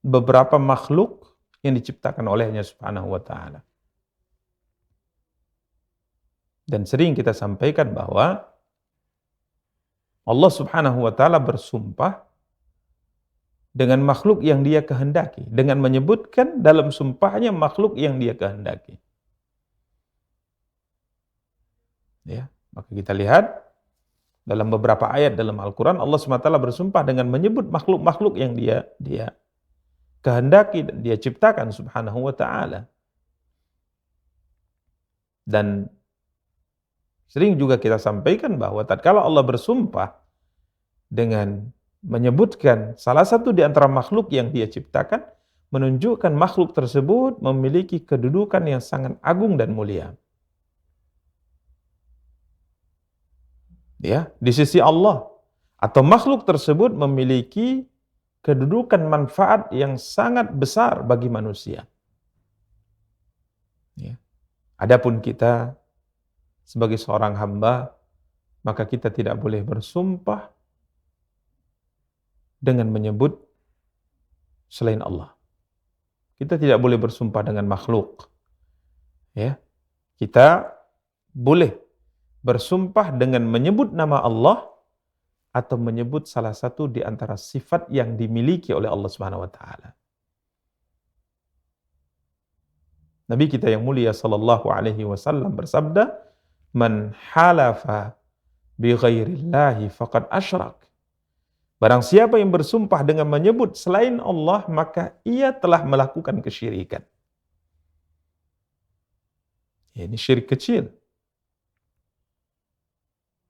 beberapa makhluk yang diciptakan olehnya Subhanahu wa taala. Dan sering kita sampaikan bahwa Allah Subhanahu wa taala bersumpah dengan makhluk yang Dia kehendaki, dengan menyebutkan dalam sumpahnya makhluk yang Dia kehendaki. Ya, maka kita lihat dalam beberapa ayat dalam Al-Quran, Allah SWT bersumpah dengan menyebut makhluk-makhluk yang dia kehendaki dan Dia ciptakan Subhanahu wa ta'ala. Dan sering juga kita sampaikan bahwa tatkala Allah bersumpah dengan menyebutkan salah satu di antara makhluk yang Dia ciptakan, menunjukkan makhluk tersebut memiliki kedudukan yang sangat agung dan mulia. Ya, di sisi Allah, atau makhluk tersebut memiliki kedudukan manfaat yang sangat besar bagi manusia. Ya. Adapun kita sebagai seorang hamba, maka kita tidak boleh bersumpah dengan menyebut selain Allah. Kita tidak boleh bersumpah dengan makhluk. Ya. Kita boleh bersumpah dengan menyebut nama Allah atau menyebut salah satu di antara sifat yang dimiliki oleh Allah Subhanahu wa taala. Nabi kita yang mulia sallallahu alaihi wasallam bersabda, "Man halafa bi ghairillahi faqad asyrak." Barang siapa yang bersumpah dengan menyebut selain Allah, maka ia telah melakukan kesyirikan. Ini syirik kecil.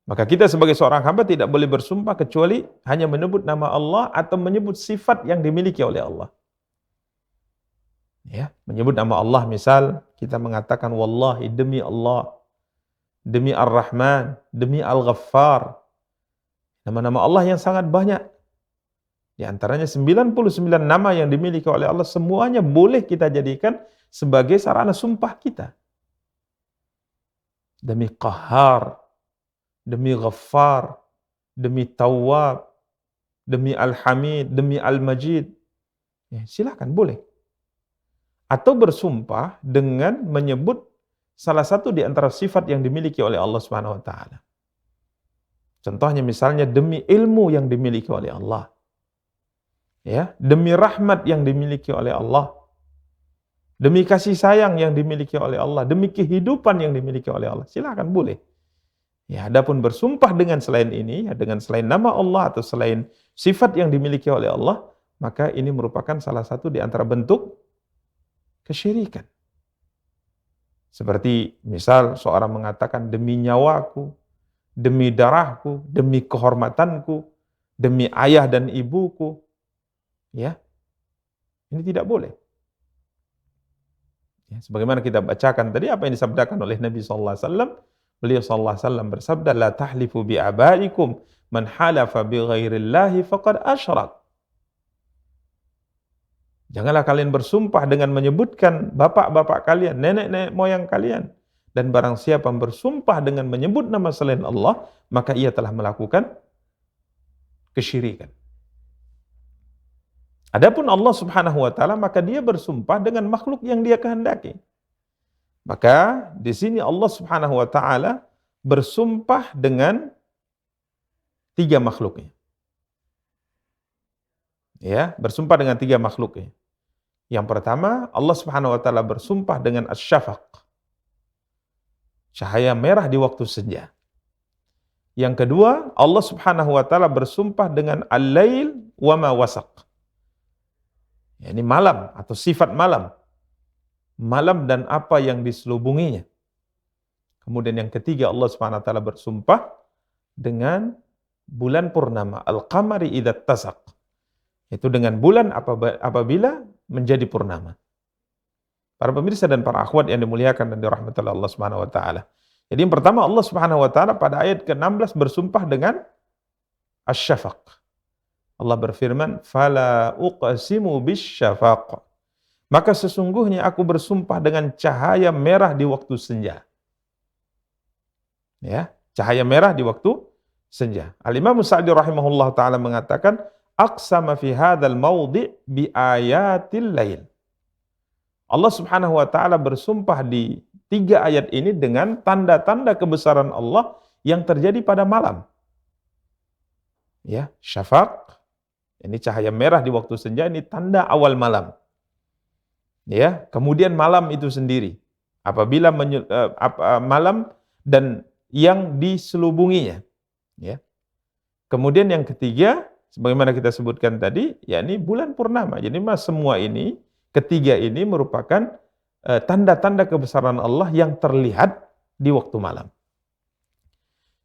Maka kita sebagai seorang hamba tidak boleh bersumpah kecuali hanya menyebut nama Allah atau menyebut sifat yang dimiliki oleh Allah. Ya, menyebut nama Allah, misal kita mengatakan wallahi, demi Allah, demi Ar-Rahman, demi Al-Ghaffar. Nama-nama Allah yang sangat banyak. Di antaranya 99 nama yang dimiliki oleh Allah, semuanya boleh kita jadikan sebagai sarana sumpah kita. Demi Qahhar, demi Ghaffar, demi Tawwab, demi Al-Hamid, demi Al-Majid. Ya, silakan, boleh. Atau bersumpah dengan menyebut salah satu di antara sifat yang dimiliki oleh Allah Subhanahu wa taala. Contohnya misalnya demi ilmu yang dimiliki oleh Allah. Ya, demi rahmat yang dimiliki oleh Allah. Demi kasih sayang yang dimiliki oleh Allah, demi kehidupan yang dimiliki oleh Allah. Silakan, boleh. Ya, adapun bersumpah dengan selain ini, ya, dengan selain nama Allah atau selain sifat yang dimiliki oleh Allah, maka ini merupakan salah satu di antara bentuk kesyirikan. Seperti misal seorang mengatakan demi nyawaku, demi darahku, demi kehormatanku, demi ayah dan ibuku. Ya, ini tidak boleh. Ya, sebagaimana kita bacakan tadi apa yang disabdakan oleh Nabi SAW, beliau SAW bersabda, la tahlifu bi abaikum, man halafa bi ghairillahi faqad asyrak. Janganlah kalian bersumpah dengan menyebutkan bapak-bapak kalian, nenek-nenek moyang kalian. Dan barang siapa bersumpah dengan menyebut nama selain Allah, maka ia telah melakukan kesyirikan. Adapun Allah Subhanahu wa taala, maka dia bersumpah dengan makhluk yang dia kehendaki. Maka di sini Allah Subhanahu wa taala bersumpah dengan 3 makhluknya. Ya, bersumpah dengan 3 makhluknya. Yang pertama, Allah Subhanahu wa taala bersumpah dengan asy-syafaq. Cahaya merah di waktu senja. Yang kedua, Allah Subhanahu wa taala bersumpah dengan al-lail wa ma wasaq. Ya, ini malam atau sifat malam. Malam dan apa yang diselubunginya. Kemudian yang ketiga, Allah Subhanahu wa taala bersumpah dengan bulan purnama, al-qamari idza tasaq. Itu dengan bulan apabila menjadi purnama. Para pemirsa dan para akhwat yang dimuliakan dan dirahmati oleh Allah Subhanahu wa taala. Jadi yang pertama, Allah Subhanahu wa taala pada ayat ke-16 bersumpah dengan asy-syafaq. Allah berfirman, "Fala uqsimu bisyafaq." Maka sesungguhnya aku bersumpah dengan cahaya merah di waktu senja. Ya, cahaya merah di waktu senja. Al-Imam Sa'di rahimahullah taala mengatakan, "Aqsama fi hadzal mawdi' bi ayatil lail." Allah Subhanahu wa taala bersumpah di 3 ayat ini dengan tanda-tanda kebesaran Allah yang terjadi pada malam. Ya, syafaq, ini cahaya merah di waktu senja, ini tanda awal malam. Ya, kemudian malam itu sendiri, apabila malam dan yang diselubunginya. Ya. Kemudian yang ketiga, sebagaimana kita sebutkan tadi, yakni bulan purnama. Jadi semua ini, ketiga ini merupakan tanda-tanda kebesaran Allah yang terlihat di waktu malam.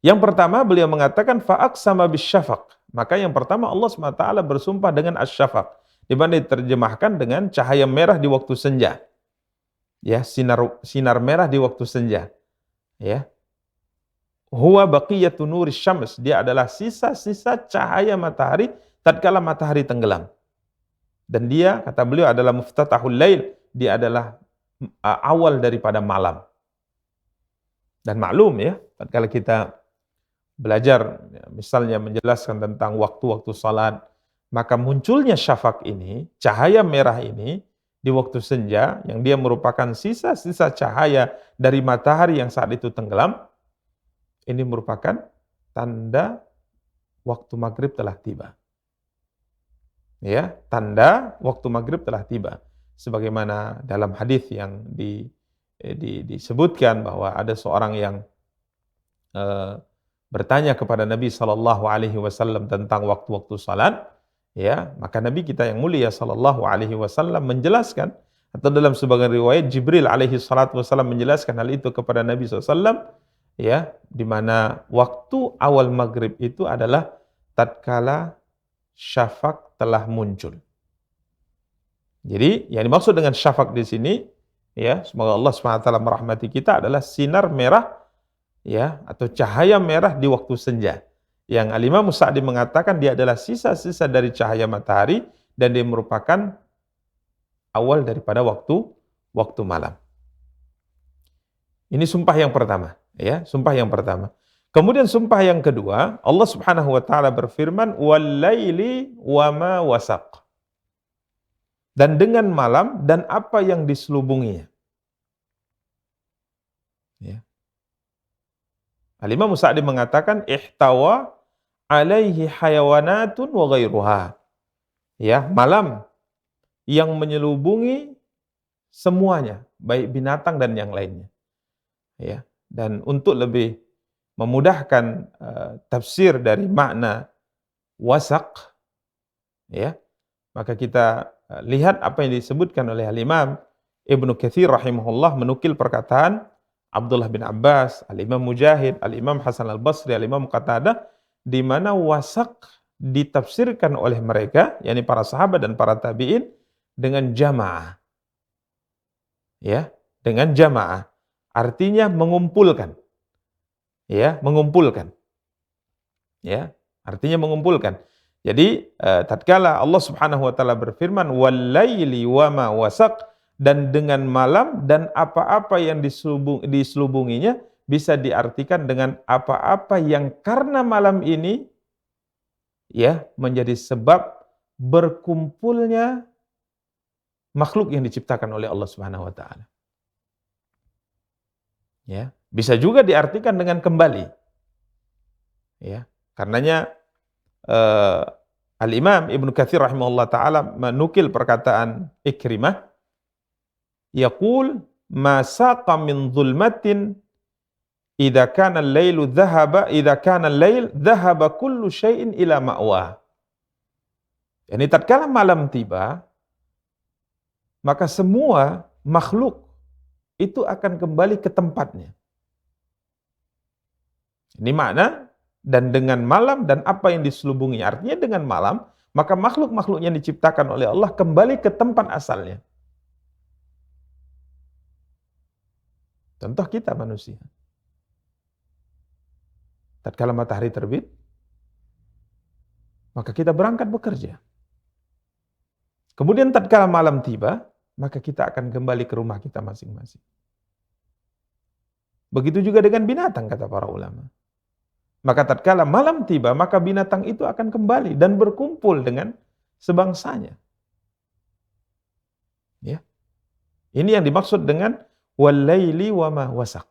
Yang pertama beliau mengatakan fa'aqsama bisyafaq. Maka yang pertama Allah SWT bersumpah dengan asy-syafaq, di mana diterjemahkan dengan cahaya merah di waktu senja. Ya, sinar merah di waktu senja. Ya. Huwa baqiyatu nuris syams, dia adalah sisa-sisa cahaya matahari tatkala matahari tenggelam. Dan dia, kata beliau, adalah muftatahul lail, dia adalah awal daripada malam. Dan maklum ya, tatkala kita belajar misalnya menjelaskan tentang waktu-waktu salat, maka munculnya syafaq ini, cahaya merah ini di waktu senja yang dia merupakan sisa-sisa cahaya dari matahari yang saat itu tenggelam, ini merupakan tanda waktu maghrib telah tiba. Ya, tanda waktu maghrib telah tiba. Sebagaimana dalam hadis yang disebutkan bahwa ada seorang yang bertanya kepada Nabi SAW tentang waktu-waktu salat, ya, maka Nabi kita yang mulia SAW menjelaskan, atau dalam sebagian riwayat Jibril SAW menjelaskan hal itu kepada Nabi SAW, ya, di mana waktu awal maghrib itu adalah tatkala syafaq telah muncul. Jadi yang dimaksud dengan syafaq di sini, ya, semoga Allah SWT merahmati kita, adalah sinar merah, ya, atau cahaya merah di waktu senja Yang Al-Imam Sa'di mengatakan dia adalah sisa-sisa dari cahaya matahari dan dia merupakan awal daripada waktu malam. Ini sumpah yang pertama, ya, sumpah yang pertama. Kemudian sumpah yang kedua, Allah Subhanahu wa taala berfirman, "Wal-laili wa ma wasaq." Dan dengan malam dan apa yang diselubunginya. Ya. Al-Imam Sa'di mengatakan ihtawa alaihi hayawanatun wa ghairuha. Ya, malam yang menyelubungi semuanya, baik binatang dan yang lainnya. Ya, dan untuk lebih memudahkan tafsir dari makna wasaq, ya, maka kita lihat apa yang disebutkan oleh Al-Imam Ibnu Katsir rahimahullah menukil perkataan Abdullah bin Abbas, Al-Imam Mujahid, Al-Imam Hasan Al-Basri, Al-Imam Qatadah, di mana wasaq ditafsirkan oleh mereka, yakni para sahabat dan para tabi'in, dengan jamaah. Ya, dengan jamaah. Artinya mengumpulkan. Ya, mengumpulkan. Ya, artinya mengumpulkan. Jadi tatkala Allah Subhanahu wa taala berfirman wal-laili wa ma wasaq, dan dengan malam dan apa-apa yang diselubunginya, bisa diartikan dengan apa-apa yang karena malam ini ya menjadi sebab berkumpulnya makhluk yang diciptakan oleh Allah Subhanahu wa taala. Ya, bisa juga diartikan dengan kembali. Ya, karenanya Al-Imam Ibnu Katsir rahimahullah taala menukil perkataan Ikrimah, yaqul ma saqa min zulmatin idza kana al-lailu dhahaba idza kana al-lail dhahaba kullu syai'in ila ma'wa. Yani tatkala malam tiba, maka semua makhluk itu akan kembali ke tempatnya. Ini makna dan dengan malam dan apa yang diselubungi. Artinya dengan malam, maka makhluk-makhluk yang diciptakan oleh Allah kembali ke tempat asalnya. Contoh kita manusia. Tatkala matahari terbit, maka kita berangkat bekerja. Kemudian tatkala malam tiba, maka kita akan kembali ke rumah kita masing-masing. Begitu juga dengan binatang, kata para ulama. Maka tatkala malam tiba, maka binatang itu akan kembali dan berkumpul dengan sebangsanya. Ya. Ini yang dimaksud dengan wal-laili wa ma wasaq.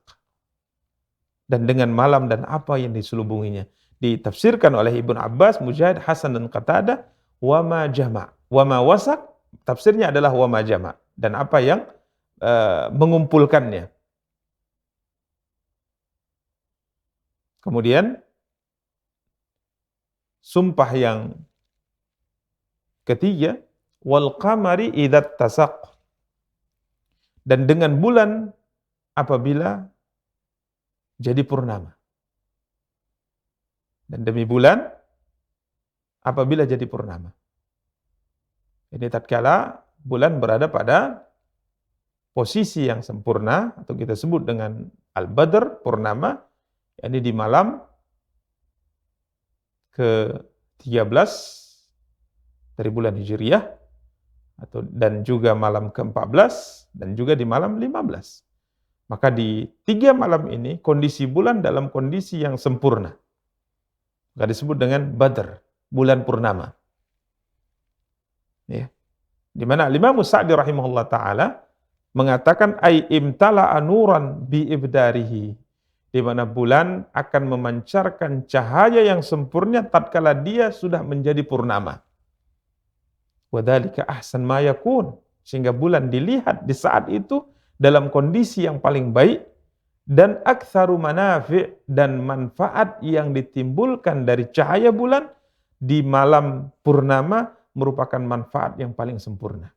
Dan dengan malam dan apa yang diselubunginya. Ditafsirkan oleh Ibnu Abbas, Mujahid, Hasan dan Qatadah, wa ma jama'. Wa ma wasaq, tafsirnya adalah wa ma jama'. Dan apa yang mengumpulkannya. Kemudian sumpah yang ketiga, wal qamari idza tasaq, dan dengan bulan apabila jadi purnama. Dan demi bulan apabila jadi purnama. Ini tatkala bulan berada pada posisi yang sempurna, atau kita sebut dengan al-badr, purnama, yakni di malam ke-13 dari bulan Hijriyah, dan juga malam ke-14 dan juga di malam 15. Maka di 3 malam ini kondisi bulan dalam kondisi yang sempurna. Maka disebut dengan Badr, bulan purnama. Ya. Di mana Imam Sa'di rahimahullah taala mengatakan ai imtala anuran bi ibdarihi, di mana bulan akan memancarkan cahaya yang sempurna tatkala dia sudah menjadi purnama. Wadzalika ahsan ma yakun, sehingga bulan dilihat di saat itu dalam kondisi yang paling baik, dan aktsaru manafi', dan manfaat yang ditimbulkan dari cahaya bulan di malam purnama merupakan manfaat yang paling sempurna.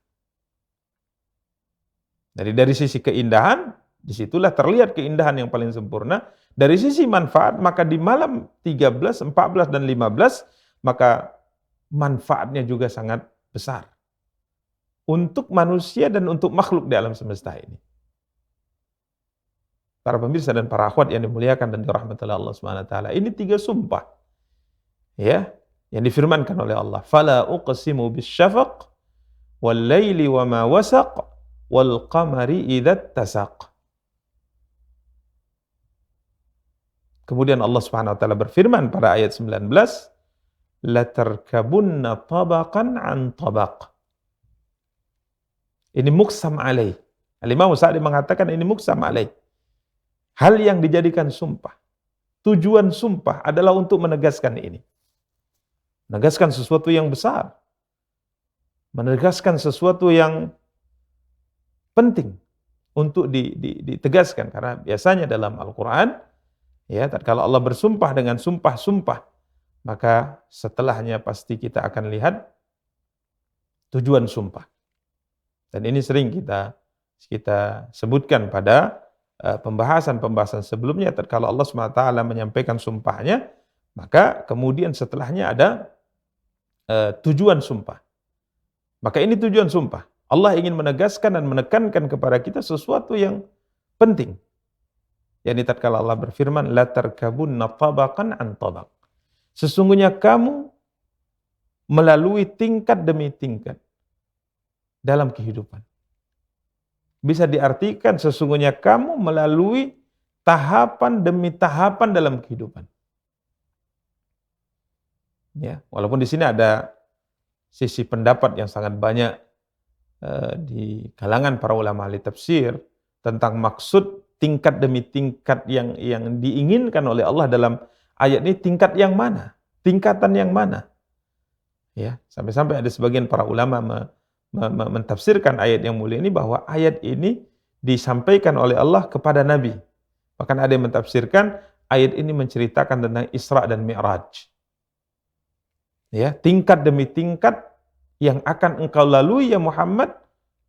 Jadi dari sisi keindahan, disitulah terlihat keindahan yang paling sempurna. Dari sisi manfaat, maka di malam 13, 14, dan 15, maka manfaatnya juga sangat besar. Untuk manusia dan untuk makhluk di alam semesta ini. Para pemirsa dan para akhwat yang dimuliakan dan dirahmati Allah SWT. Ini 3 sumpah Ya, yang difirmankan oleh Allah, "Fala uqsimu bisyafaq wal laili wa ma wasaq wal qamari idza tasaq." Kemudian Allah Subhanahu wa taala berfirman pada ayat 19, "La tarkabunna tabaqan an tabaq." Ini muqsam alaih. Al-Imam Sa'di mengatakan ini muqsam alaih. Hal yang dijadikan sumpah. Tujuan sumpah adalah untuk menegaskan ini. Menegaskan sesuatu yang besar. Menegaskan sesuatu yang penting untuk ditegaskan. Karena biasanya dalam Al-Quran, ya, tatkala Allah bersumpah dengan sumpah-sumpah, maka setelahnya pasti kita akan lihat tujuan sumpah. Dan ini sering kita sebutkan pada pembahasan-pembahasan sebelumnya. Tatkala Allah SWT menyampaikan sumpahnya, maka kemudian setelahnya ada tujuan sumpah. Maka ini tujuan sumpah. Allah ingin menegaskan dan menekankan kepada kita sesuatu yang penting. Yani tatkala Allah berfirman, "La tarkabunna tabaqan an tabaq." Sesungguhnya kamu melalui tingkat demi tingkat dalam kehidupan. Bisa diartikan sesungguhnya kamu melalui tahapan demi tahapan dalam kehidupan. Ya, walaupun di sini ada sisi pendapat yang sangat banyak di kalangan para ulama ahli tafsir tentang maksud tingkat demi tingkat yang diinginkan oleh Allah dalam ayat ini, tingkat yang mana? Tingkatan yang mana? Ya, sampai-sampai ada sebagian para ulama mentafsirkan ayat yang mulia ini bahwa ayat ini disampaikan oleh Allah kepada Nabi. Bahkan ada yang mentafsirkan ayat ini menceritakan tentang Isra dan Mi'raj. Ya, tingkat demi tingkat yang akan engkau lalui ya Muhammad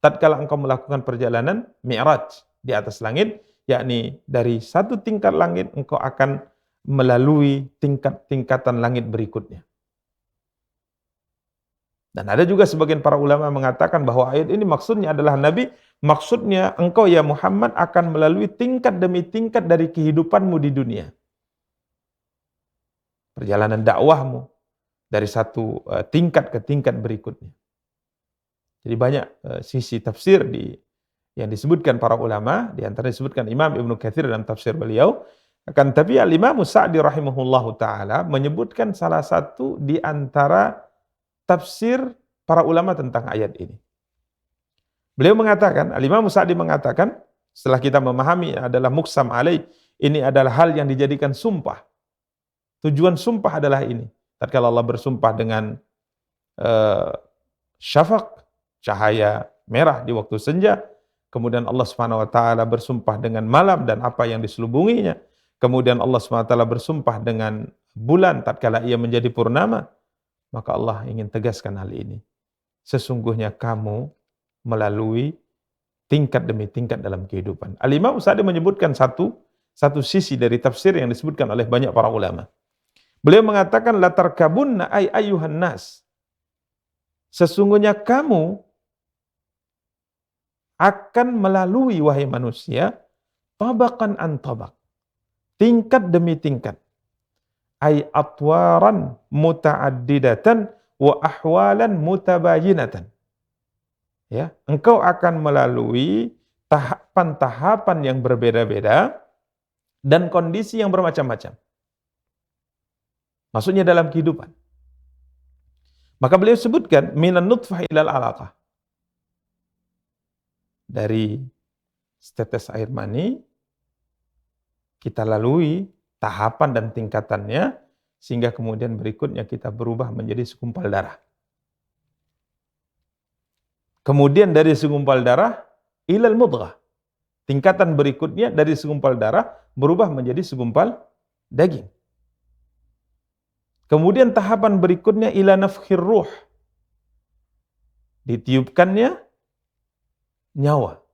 tatkala engkau melakukan perjalanan Mi'raj di atas langit, yakni dari satu tingkat langit engkau akan melalui tingkat-tingkatan langit berikutnya. Dan ada juga sebagian para ulama mengatakan bahwa ayat ini maksudnya adalah Nabi, maksudnya engkau ya Muhammad akan melalui tingkat demi tingkat dari kehidupanmu di dunia. Perjalanan dakwahmu dari satu tingkat ke tingkat berikutnya. Jadi banyak sisi tafsir yang disebutkan para ulama, di antara disebutkan Imam Ibnu Katsir dalam tafsir beliau. Akan tapi Al-Imam Sa'di rahimahullahu taala menyebutkan salah satu di antara tafsir para ulama tentang ayat ini. Beliau mengatakan, Al-Imam Sa'di mengatakan, setelah kita memahami adalah muqsam alaih, ini adalah hal yang dijadikan sumpah. Tujuan sumpah adalah ini. Tatkala Allah bersumpah dengan syafaq, cahaya merah di waktu senja, kemudian Allah Subhanahu wa taala bersumpah dengan malam dan apa yang diselubunginya. Kemudian Allah Subhanahu wa taala bersumpah dengan bulan tatkala ia menjadi purnama. Maka Allah ingin tegaskan hal ini. Sesungguhnya kamu melalui tingkat demi tingkat dalam kehidupan. Al-Imam Sa'di menyebutkan satu sisi dari tafsir yang disebutkan oleh banyak para ulama. Beliau mengatakan, la tarkabunna ay ayyuhan nas. Sesungguhnya kamu akan melalui, wahai manusia, tabaqan an tabaq. Tingkat demi tingkat. Ay atwaran muta'addidatan wa ahwalan mutabayinatan. Ya, engkau akan melalui tahapan-tahapan yang berbeda-beda dan kondisi yang bermacam-macam. Maksudnya dalam kehidupan. Maka beliau sebutkan minan nutfah ilal alaqah. Dari setetes air mani kita lalui tahapan dan tingkatannya sehingga kemudian berikutnya kita berubah menjadi segumpal darah. Kemudian dari segumpal darah ilal mudghah. Tingkatan berikutnya dari segumpal darah berubah menjadi segumpal daging. Kemudian tahapan berikutnya ila nafkhir ruh. Ditiupkannya nyawa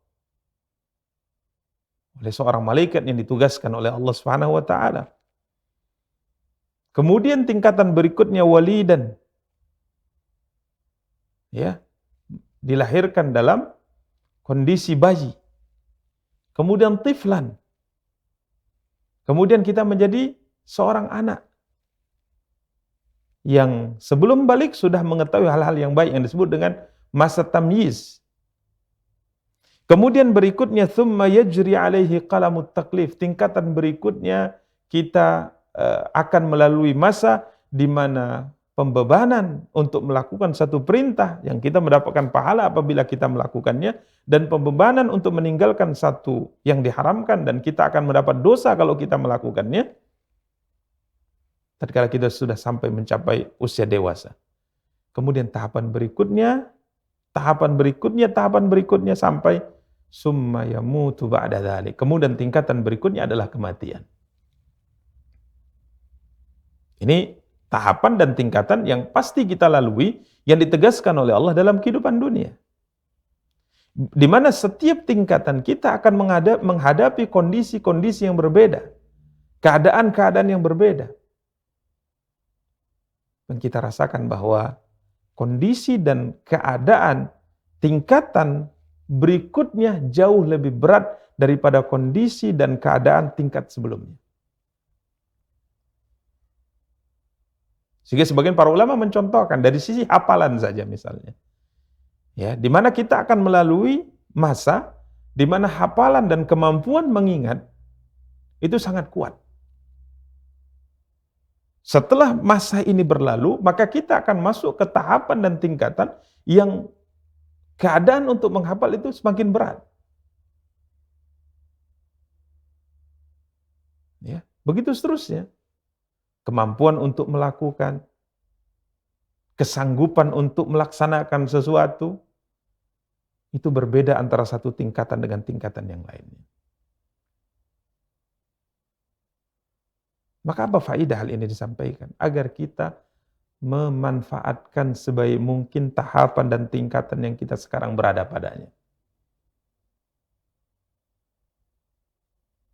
oleh seorang malaikat yang ditugaskan oleh Allah Subhanahu wa taala. Kemudian tingkatan berikutnya walidan. Ya, dilahirkan dalam kondisi bayi. Kemudian tiflan. Kemudian kita menjadi seorang anak. yang sebelum balik sudah mengetahui hal-hal yang baik yang disebut dengan masa tamyiz. Kemudian berikutnya thumma yajri alaihi qalamut taklif. Tingkatan berikutnya kita akan melalui masa di mana pembebanan untuk melakukan satu perintah yang kita mendapatkan pahala apabila kita melakukannya, dan pembebanan untuk meninggalkan satu yang diharamkan dan kita akan mendapat dosa kalau kita melakukannya tatkala kita sudah sampai mencapai usia dewasa. Kemudian tahapan berikutnya sampai summa yamutu ba'da dzalik. Kemudian tingkatan berikutnya adalah kematian. Ini tahapan dan tingkatan yang pasti kita lalui, yang ditegaskan oleh Allah dalam kehidupan dunia. Di mana setiap tingkatan kita akan menghadapi kondisi-kondisi yang berbeda, keadaan-keadaan yang berbeda. Dan kita rasakan bahwa kondisi dan keadaan tingkatan berikutnya jauh lebih berat daripada kondisi dan keadaan tingkat sebelumnya. Sehingga sebagian para ulama mencontohkan dari sisi hafalan saja misalnya. Ya, di mana kita akan melalui masa di mana hafalan dan kemampuan mengingat itu sangat kuat. Setelah masa ini berlalu, maka kita akan masuk ke tahapan dan tingkatan yang keadaan untuk menghafal itu semakin berat. Ya, begitu seterusnya. Kemampuan untuk melakukan, kesanggupan untuk melaksanakan sesuatu, itu berbeda antara satu tingkatan dengan tingkatan yang lainnya. Maka apa faedah hal ini disampaikan? Agar kita memanfaatkan sebaik mungkin tahapan dan tingkatan yang kita sekarang berada padanya.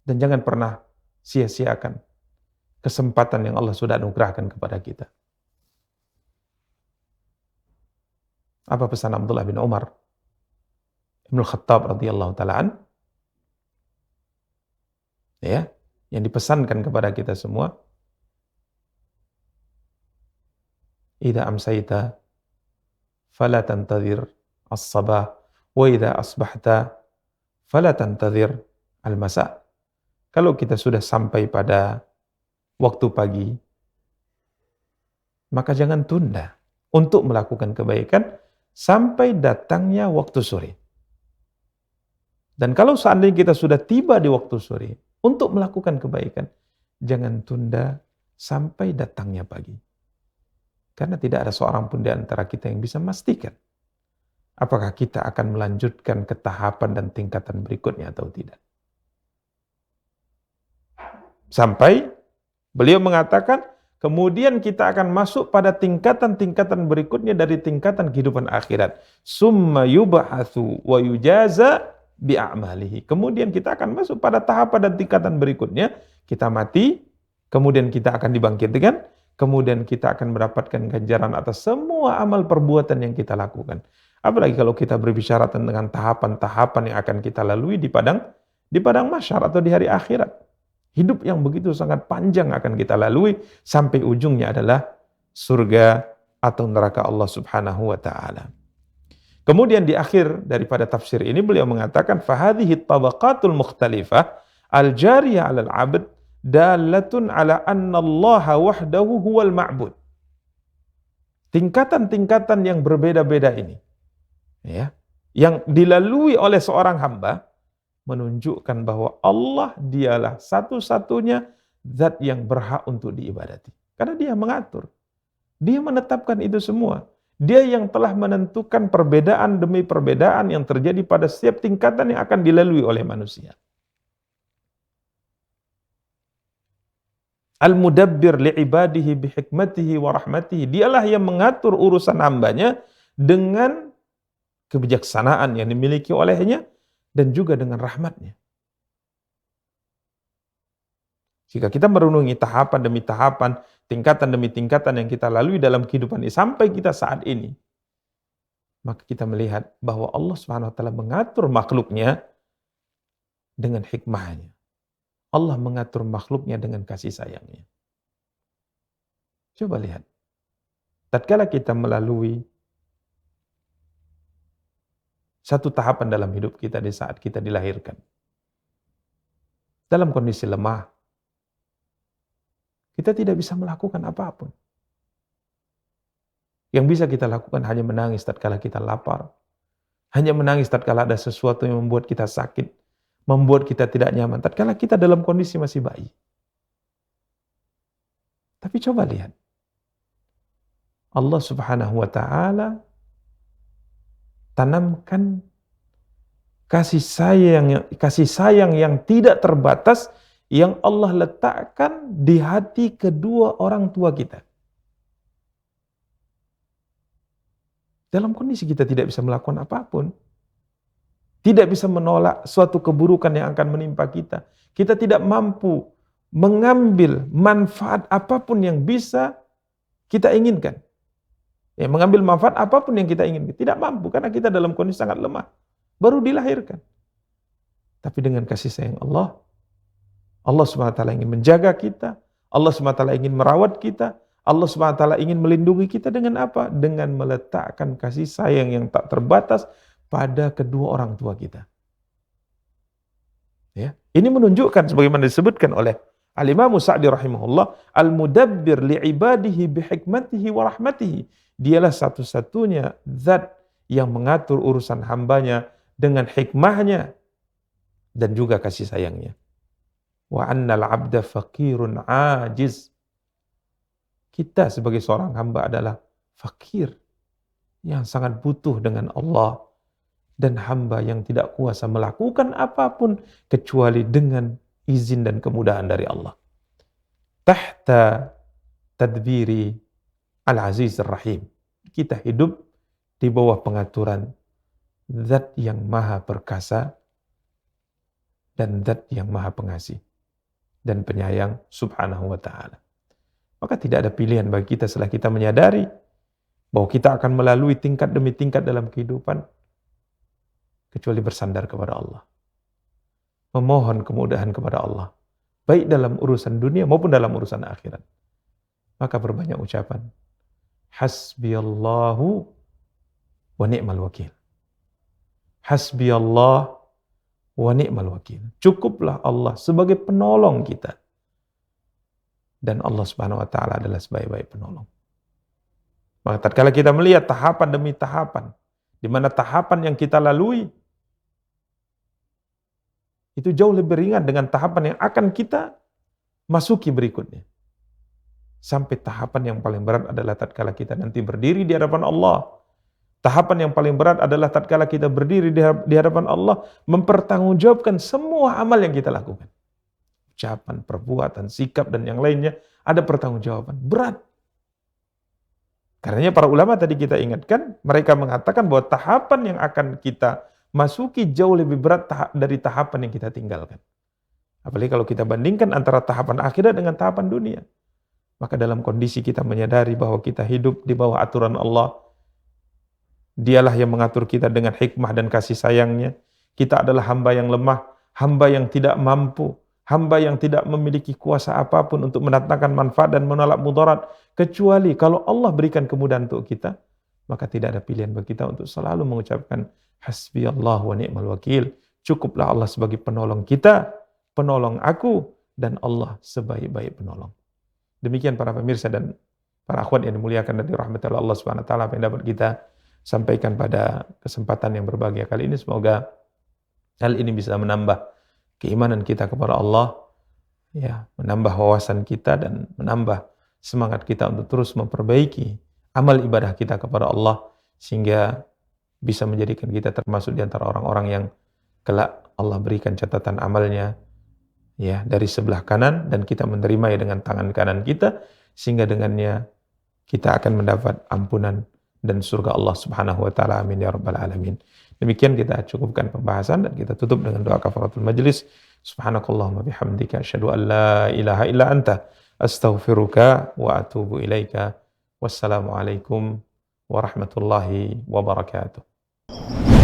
Dan jangan pernah sia-siakan kesempatan yang Allah sudah anugerahkan kepada kita. Apa pesan Abdullah bin Umar Ibn Khattab radhiyallahu ta'ala an? Ya, yang dipesankan kepada kita semua. Idza amsayta fala tantadhir as-sabah wa idza asbahta fala tantadhir al-masa. Kalau kita sudah sampai pada waktu pagi, maka jangan tunda untuk melakukan kebaikan sampai datangnya waktu sore. Dan kalau seandainya kita sudah tiba di waktu sore untuk melakukan kebaikan, jangan tunda sampai datangnya pagi. Karena tidak ada seorang pun di antara kita yang bisa memastikan apakah kita akan melanjutkan ke tahapan dan tingkatan berikutnya atau tidak. Sampai beliau mengatakan, kemudian kita akan masuk pada tingkatan-tingkatan berikutnya dari tingkatan kehidupan akhirat. Summa yub'atsu wa yujaza bi'amalihi. Kemudian kita akan masuk pada tahapan dan tingkatan berikutnya. Kita mati, kemudian kita akan dibangkitkan, kemudian kita akan mendapatkan ganjaran atas semua amal perbuatan yang kita lakukan. Apalagi kalau kita berbicara tentang tahapan-tahapan yang akan kita lalui di padang mahsyar atau di hari akhirat. Hidup yang begitu sangat panjang akan kita lalui sampai ujungnya adalah surga atau neraka Allah Subhanahu wa taala. Kemudian di akhir daripada tafsir ini beliau mengatakan fahadhihi tabaqatul mukhtalifah al-jariyah 'alal 'abd dalatun 'ala anna Allah wahdahu huwal ma'bud. Tingkatan-tingkatan yang berbeda-beda ini, ya, yang dilalui oleh seorang hamba menunjukkan bahwa Allah dialah satu-satunya zat yang berhak untuk diibadati. Karena dia mengatur. Dia menetapkan itu semua. Dia yang telah menentukan perbedaan demi perbedaan yang terjadi pada setiap tingkatan yang akan dilalui oleh manusia. Al-mudabbir li'ibadihi bihikmatihi wa rahmatihi. Dialah yang mengatur urusan hambanya dengan kebijaksanaan yang dimiliki olehnya dan juga dengan rahmatnya. Jika kita merenungi tahapan demi tahapan, tingkatan demi tingkatan yang kita lalui dalam kehidupan ini sampai kita saat ini, maka kita melihat bahwa Allah Subhanahu wa taala mengatur makhluknya dengan hikmahnya. Allah mengatur makhluknya dengan kasih sayangnya. Coba lihat. tatkala kita melalui satu tahapan dalam hidup kita di saat kita dilahirkan, dalam kondisi lemah, kita tidak bisa melakukan apapun. Yang bisa kita lakukan hanya menangis tatkala kita lapar, hanya menangis tatkala ada sesuatu yang membuat kita sakit, membuat kita tidak nyaman, tatkala kita dalam kondisi masih bayi. Tapi coba lihat, Allah Subhanahu wa Ta'ala tanamkan kasih sayang yang tidak terbatas yang Allah letakkan di hati kedua orang tua kita. Dalam kondisi kita tidak bisa melakukan apapun, tidak bisa menolak suatu keburukan yang akan menimpa kita, kita tidak mampu mengambil manfaat apapun yang bisa kita inginkan. Ya, mengambil manfaat apapun yang kita inginkan, tidak mampu karena kita dalam kondisi sangat lemah, baru dilahirkan. Tapi dengan kasih sayang Allah, Allah SWT ingin menjaga kita, Allah SWT ingin merawat kita, Allah SWT ingin melindungi kita dengan apa? Dengan meletakkan kasih sayang yang tak terbatas pada kedua orang tua kita. Ya. Ini menunjukkan sebagaimana disebutkan oleh Al-Imam Sa'di rahimahullah, al-mudabbir li'ibadihi bihikmatihi wa rahmatihi. Dialah satu-satunya zat yang mengatur urusan hambanya dengan hikmahnya dan juga kasih sayangnya. Wa annal abda faqirun ajiz. Kita sebagai seorang hamba adalah fakir yang sangat butuh dengan Allah dan hamba yang tidak kuasa melakukan apapun kecuali dengan izin dan kemudahan dari Allah. Tahta tadbiri Al-Aziz Ar-Rahim. Kita hidup di bawah pengaturan Zat yang maha perkasa dan Zat yang maha pengasih dan penyayang Subhanahu wa ta'ala. Maka tidak ada pilihan bagi kita setelah kita menyadari bahwa kita akan melalui tingkat demi tingkat dalam kehidupan kecuali bersandar kepada Allah. Memohon kemudahan kepada Allah, baik dalam urusan dunia maupun dalam urusan akhirat. Maka berbanyak ucapan, hasbiyallahu wa ni'mal wakil. Hasbiyallah wa ni'mal wakil. Cukuplah Allah sebagai penolong kita. Dan Allah Subhanahu wa ta'ala adalah sebaik-baik penolong. Maka tatkala kita melihat tahapan demi tahapan, di mana tahapan yang kita lalui itu jauh lebih ringan dengan tahapan yang akan kita masuki berikutnya. Sampai tahapan yang paling berat adalah tatkala kita nanti berdiri di hadapan Allah. Tahapan yang paling berat adalah tatkala kita berdiri di hadapan Allah, mempertanggungjawabkan semua amal yang kita lakukan. Ucapan, perbuatan, sikap, dan yang lainnya, ada pertanggungjawaban. Berat. Karenanya para ulama tadi kita ingatkan, mereka mengatakan bahwa tahapan yang akan kita masuki jauh lebih berat dari tahapan yang kita tinggalkan. Apalagi kalau kita bandingkan antara tahapan akhirat dengan tahapan dunia. Maka dalam kondisi kita menyadari bahwa kita hidup di bawah aturan Allah, Dialah yang mengatur kita dengan hikmah dan kasih sayangnya. Kita adalah hamba yang lemah, hamba yang tidak mampu, hamba yang tidak memiliki kuasa apapun untuk mendatangkan manfaat dan menolak mudarat, kecuali kalau Allah berikan kemudahan untuk kita, maka tidak ada pilihan bagi kita untuk selalu mengucapkan hasbiyallah wa ni'mal wakil. Cukuplah Allah sebagai penolong kita, penolong aku, dan Allah sebaik-baik penolong. Demikian para pemirsa dan para akhwat yang dimuliakan dan dirahmati Allah Subhanahu wa taala, apa yang dapat kita sampaikan pada kesempatan yang berbahagia kali ini. Semoga hal ini bisa menambah keimanan kita kepada Allah, ya, menambah wawasan kita dan menambah semangat kita untuk terus memperbaiki amal ibadah kita kepada Allah, sehingga bisa menjadikan kita termasuk di antara orang-orang yang kelak Allah berikan catatan amalnya, ya, dari sebelah kanan, dan kita menerimanya dengan tangan kanan kita, sehingga dengannya kita akan mendapat ampunan dan surga Allah Subhanahu wa taala. Amin ya rabbal alamin. Demikian kita cukupkan pembahasan dan kita tutup dengan doa kafaratul majlis. Subhanakallahumma bihamdika asyhadu an la ilaha illa anta astaghfiruka wa atubu ilaika. Wassalamu alaikum warahmatullahi wabarakatuh.